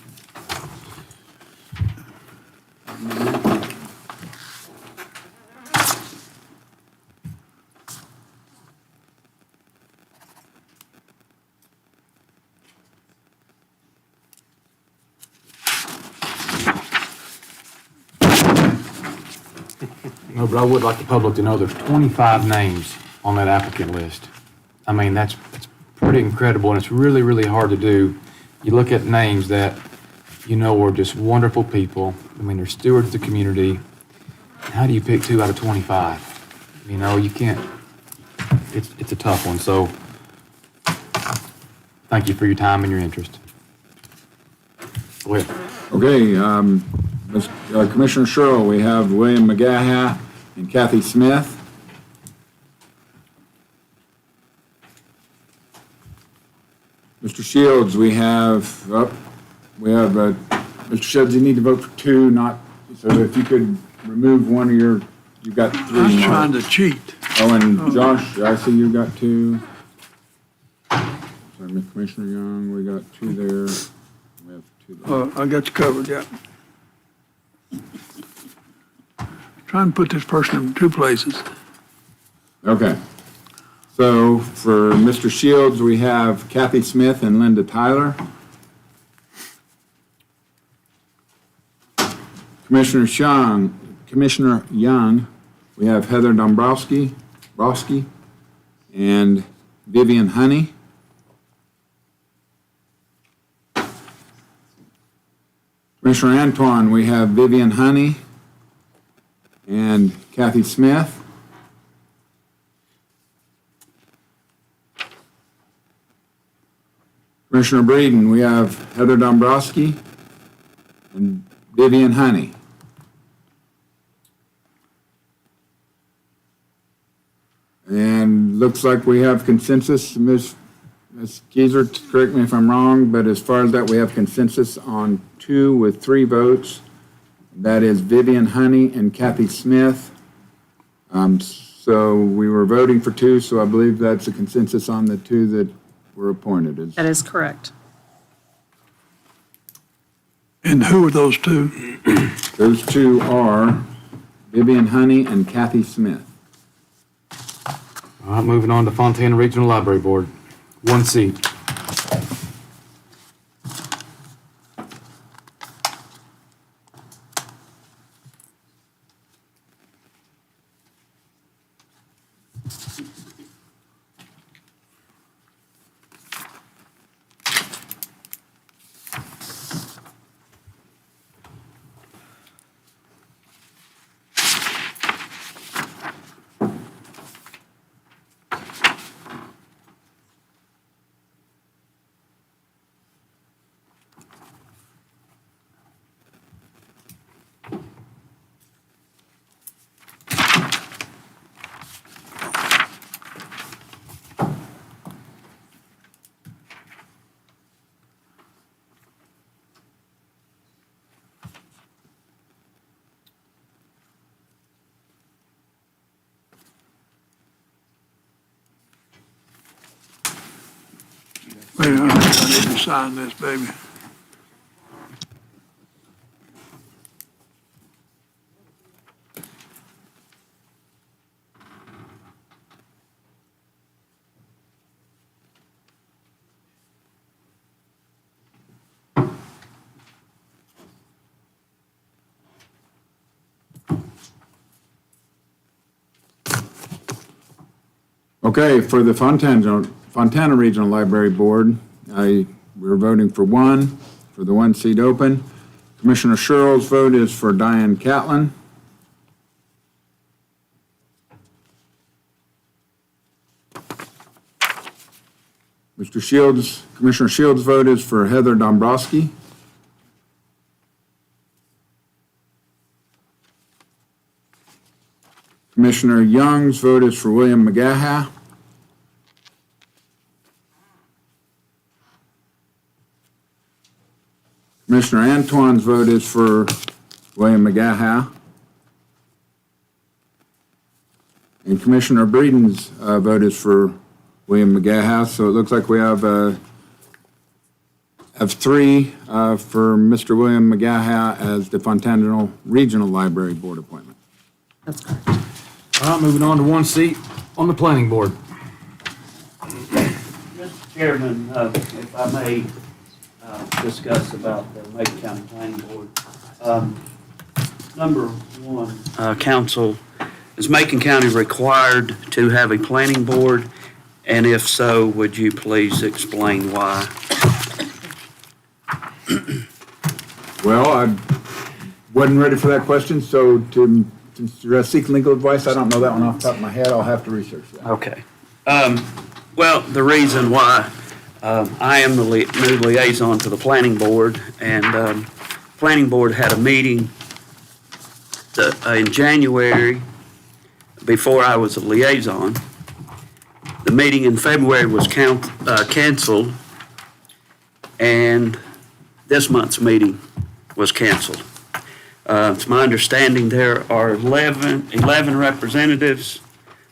No, but I would like the public to know there's 25 names on that applicant list. I mean, that's pretty incredible, and it's really, really hard to do. You look at names that you know are just wonderful people. I mean, they're stewards of the community. How do you pick 2 out of 25? You know, you can't. It's a tough one. So, thank you for your time and your interest. Go ahead. Okay, Commissioner Sherrill, we have William McGaha and Kathy Smith. Mr. Shields, we have, Mr. Shields, you need to vote for 2, not, so if you could remove one of you've got 3. I was trying to cheat. Oh, and Josh, I see you got 2. Sorry, Commissioner Young, we got 2 there. We have 2 there. I got you covered, yeah. Trying to put this person in 2 places. Okay. So for Mr. Shields, we have Kathy Smith and Linda Tyler. Commissioner Young, we have Heather Dombrowski and Vivian Honey. Commissioner Antoine, we have Vivian Honey and Kathy Smith. Commissioner Breeden, we have Heather Dombrowski and Vivian Honey. And looks like we have consensus. Ms. Keiser, correct me if I'm wrong, but as far as that, we have consensus on 2 with 3 votes. That is Vivian Honey and Kathy Smith. So we were voting for two, so I believe that's a consensus on the two that were appointed. That is correct. And who are those two? Those two are Vivian Honey and Kathy Smith. All right, moving on to Fontana Regional Library Board. One seat. Wait, I need to sign this, baby. Okay, for the Fontana Regional Library Board, we're voting for one, for the one seat open. Commissioner Sherrill's vote is for Diane Catlin. Commissioner Shields' vote is for Heather Dombrowski. Commissioner Young's vote is for William McGaha. Commissioner Antoine's vote is for William McGaha. And Commissioner Breeden's vote is for William McGaha. So it looks like we have three for Mr. William McGaha as the Fontana Regional Library Board appointment. That's correct. All right, moving on to one seat on the Planning Board. Mr. Chairman, if I may discuss about the Macon County Planning Board. Number one, Council, is Macon County required to have a planning board? And if so, would you please explain why? Well, I wasn't ready for that question, so since you're seeking legal advice, I don't know that one off the top of my head. I'll have to research that. Okay. Well, the reason why, I am the new liaison to the planning board, and planning board had a meeting in January before I was a liaison. The meeting in February was canceled, and this month's meeting was canceled. It's my understanding there are 11 representatives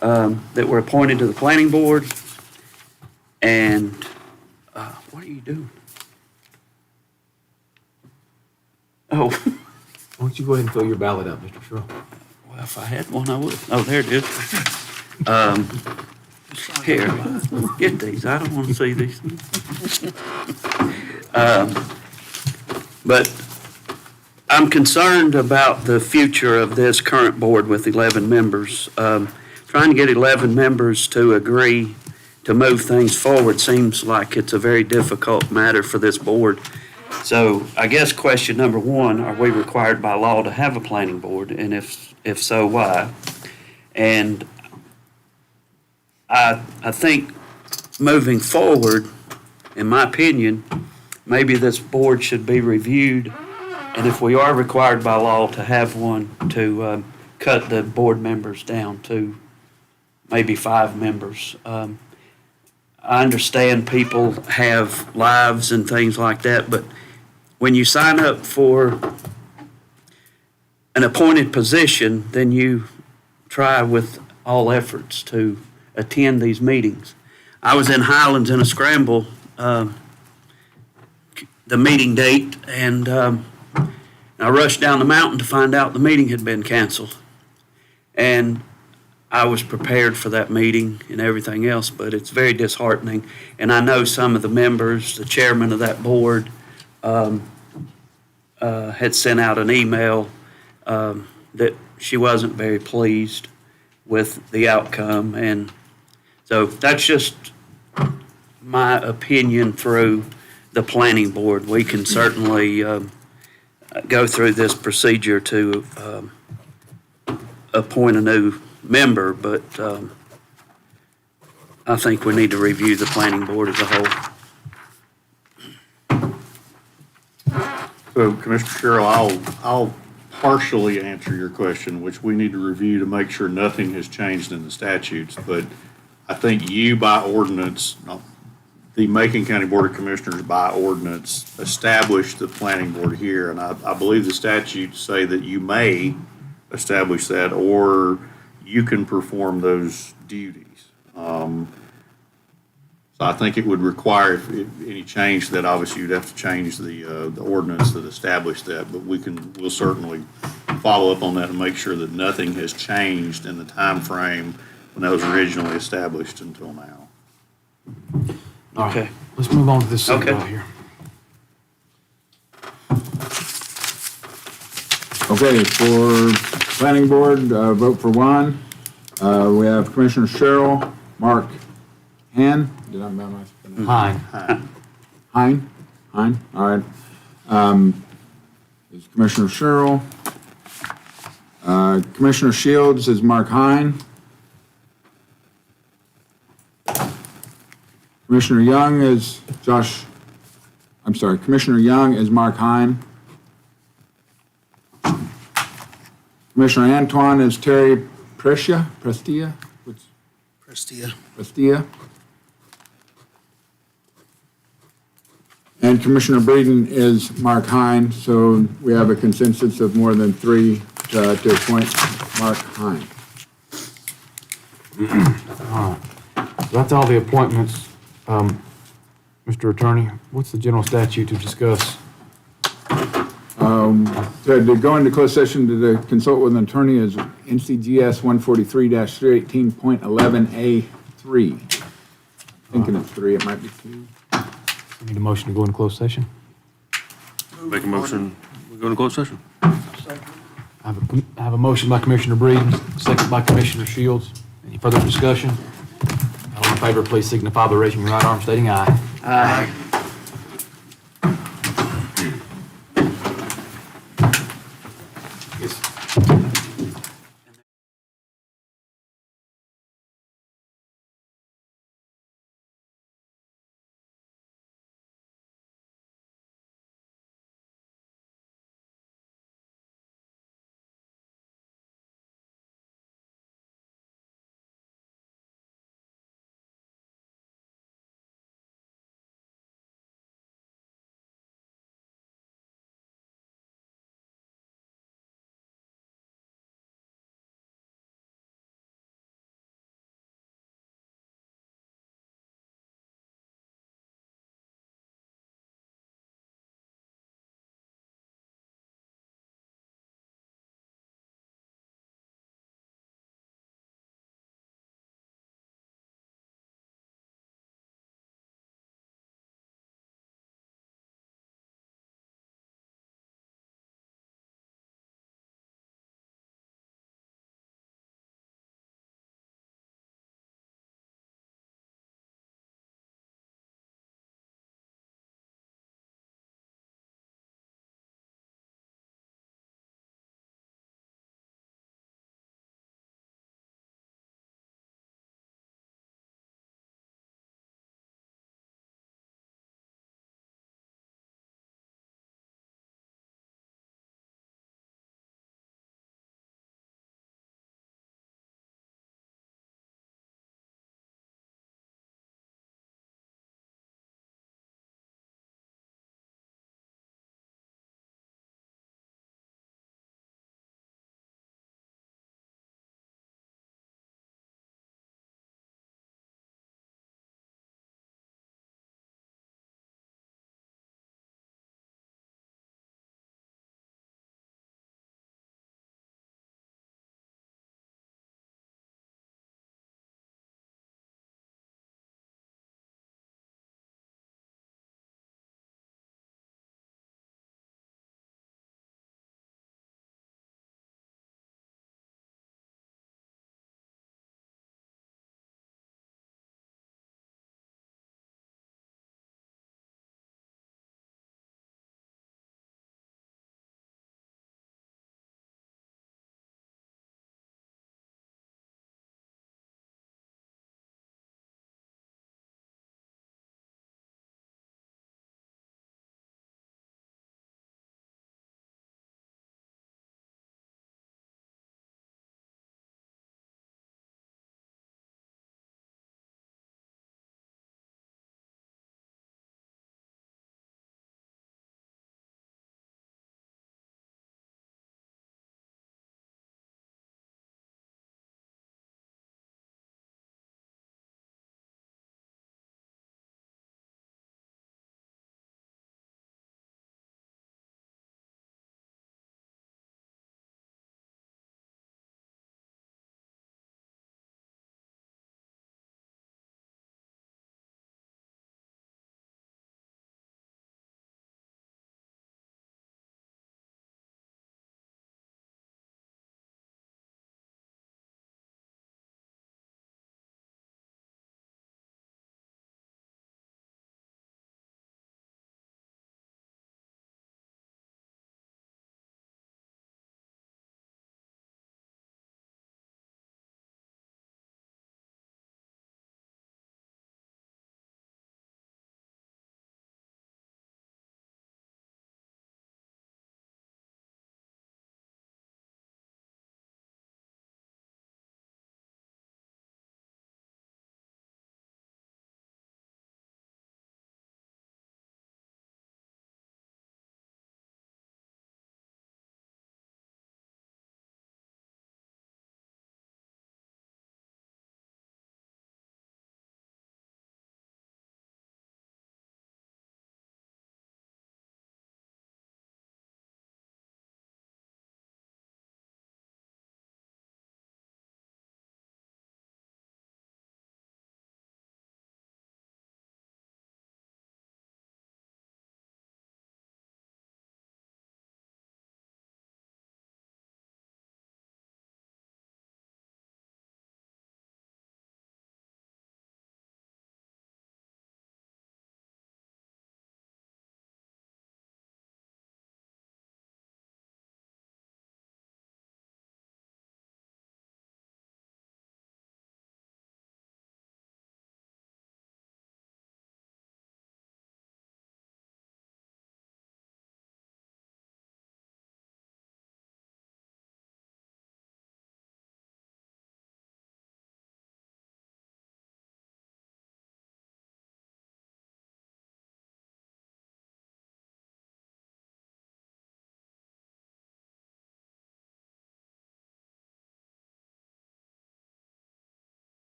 that were appointed to the planning board. And what are you doing? Oh. Why don't you go ahead and fill your ballot up, Mr. Sherrill? Well, if I had one, I would. Oh, there it is. Here, get these. I don't want to see these. But I'm concerned about the future of this current board with 11 members. Trying to get 11 members to agree to move things forward seems like it's a very difficult matter for this board. So I guess question number one, are we required by law to have a planning board? And if so, why? And I think moving forward, in my opinion, maybe this board should be reviewed. And if we are required by law to have one, to cut the board members down to maybe 5 members. I understand people have lives and things like that, but when you sign up for an appointed position, then you try with all efforts to attend these meetings. I was in Highlands in a scramble, the meeting date, and I rushed down the mountain to find out the meeting had been canceled. And I was prepared for that meeting and everything else, but it's very disheartening. And I know some of the members, the chairman of that board, had sent out an email that she wasn't very pleased with the outcome. And so that's just my opinion through the planning board. We can certainly go through this procedure to appoint a new member, but I think we need to review the planning board as a whole. So Commissioner Sherrill, I'll partially answer your question, which we need to review to make sure nothing has changed in the statutes. But I think you by ordinance, the Macon County Board of Commissioners by ordinance established the planning board here. And I believe the statutes say that you may establish that or you can perform those duties. So I think it would require, if any change to that, obviously you'd have to change the ordinance that established that, but we'll certainly follow up on that and make sure that nothing has changed in the time frame when that was originally established until now. All right, Okay. let's move on to this second Okay. right here. Okay, for planning board, vote for one. We have Commissioner Sherrill, Mark Han. Did I memorize? Hein. Hein, all right. Is Commissioner Sherrill. Commissioner Shields is Mark Hein. Commissioner Young is Commissioner Young is Mark Hein. Commissioner Antoine is Terry Prestia. And Commissioner Breeden is Mark Hein, so we have a consensus of more than three to appoint Mark Hein. All right. So that's all the appointments. Mr. Attorney, what's the general statute to discuss? To go into closed session to consult with an attorney is NCGS 143-318.11A3. Thinking it's 3, it might be 2. We need a motion to go into closed session. Make a motion, we go to closed session. I have a motion by Commissioner Breeden, second by Commissioner Shields. Any further discussion? All in favor, please signify by raising your right arm, stating aye. Aye.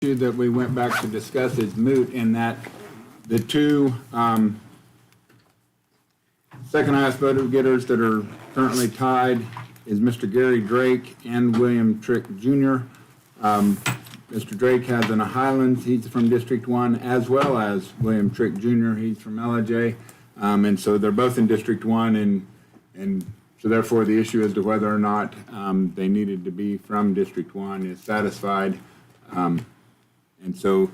issue that we went back to discuss is moot in that the two second highest vote getters that are currently tied is Mr. Gary Drake and William Trick Jr. Mr. Drake has in the Highlands, he's from District 1, as well as William Trick Jr., he's from LJ. And so they're both in District 1, and so therefore the issue as to whether or not they needed to be from District 1 is satisfied. And so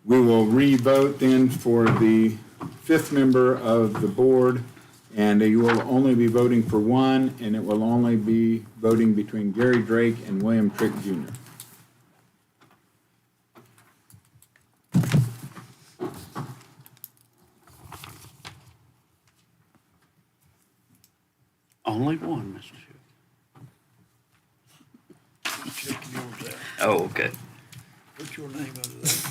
we will re-vote then for the fifth member of the board, and you will only be voting for one, and it will only be voting between Gary Drake and William Trick Jr. Only one, Mr. Chair. Check yours out. Oh, okay. Put your name under that.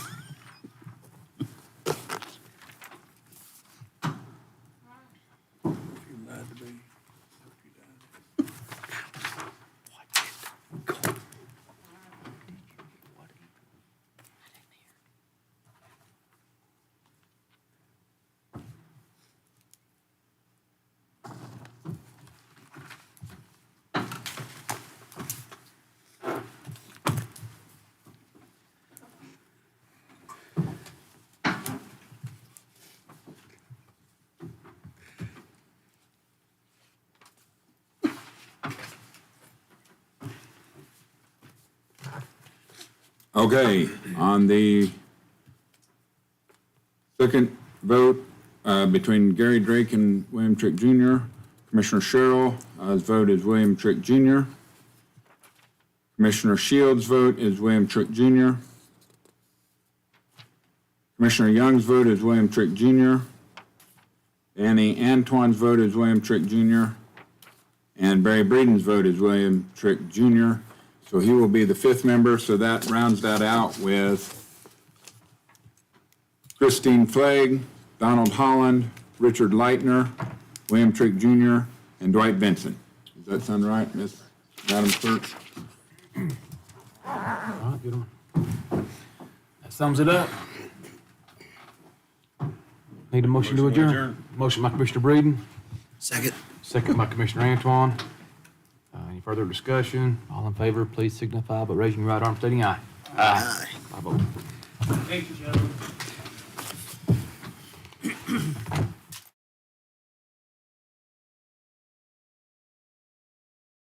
If you lied to me, hope you died. Okay, on the second vote between Gary Drake and William Trick Jr., Commissioner Sherrill, his vote is William Trick Jr. Commissioner Shields' vote is William Trick Jr. Commissioner Young's vote is William Trick Jr. Danny Antoine's vote is William Trick Jr. And Barry Breeden's vote is William Trick Jr. So he will be the fifth member, so that rounds that out with Christine Flagg, Donald Holland, Richard Leitner, William Trick Jr., and Dwight Benson. Does that sound right, Madam Clerk? All right, good one. That sums it up. Need a motion to adjourn? Motion by Commissioner Breeden. Second. Second by Commissioner Antoine. Any further discussion? All in favor, please signify by raising your right arm, stating aye. Aye. I vote. Thank you, gentlemen.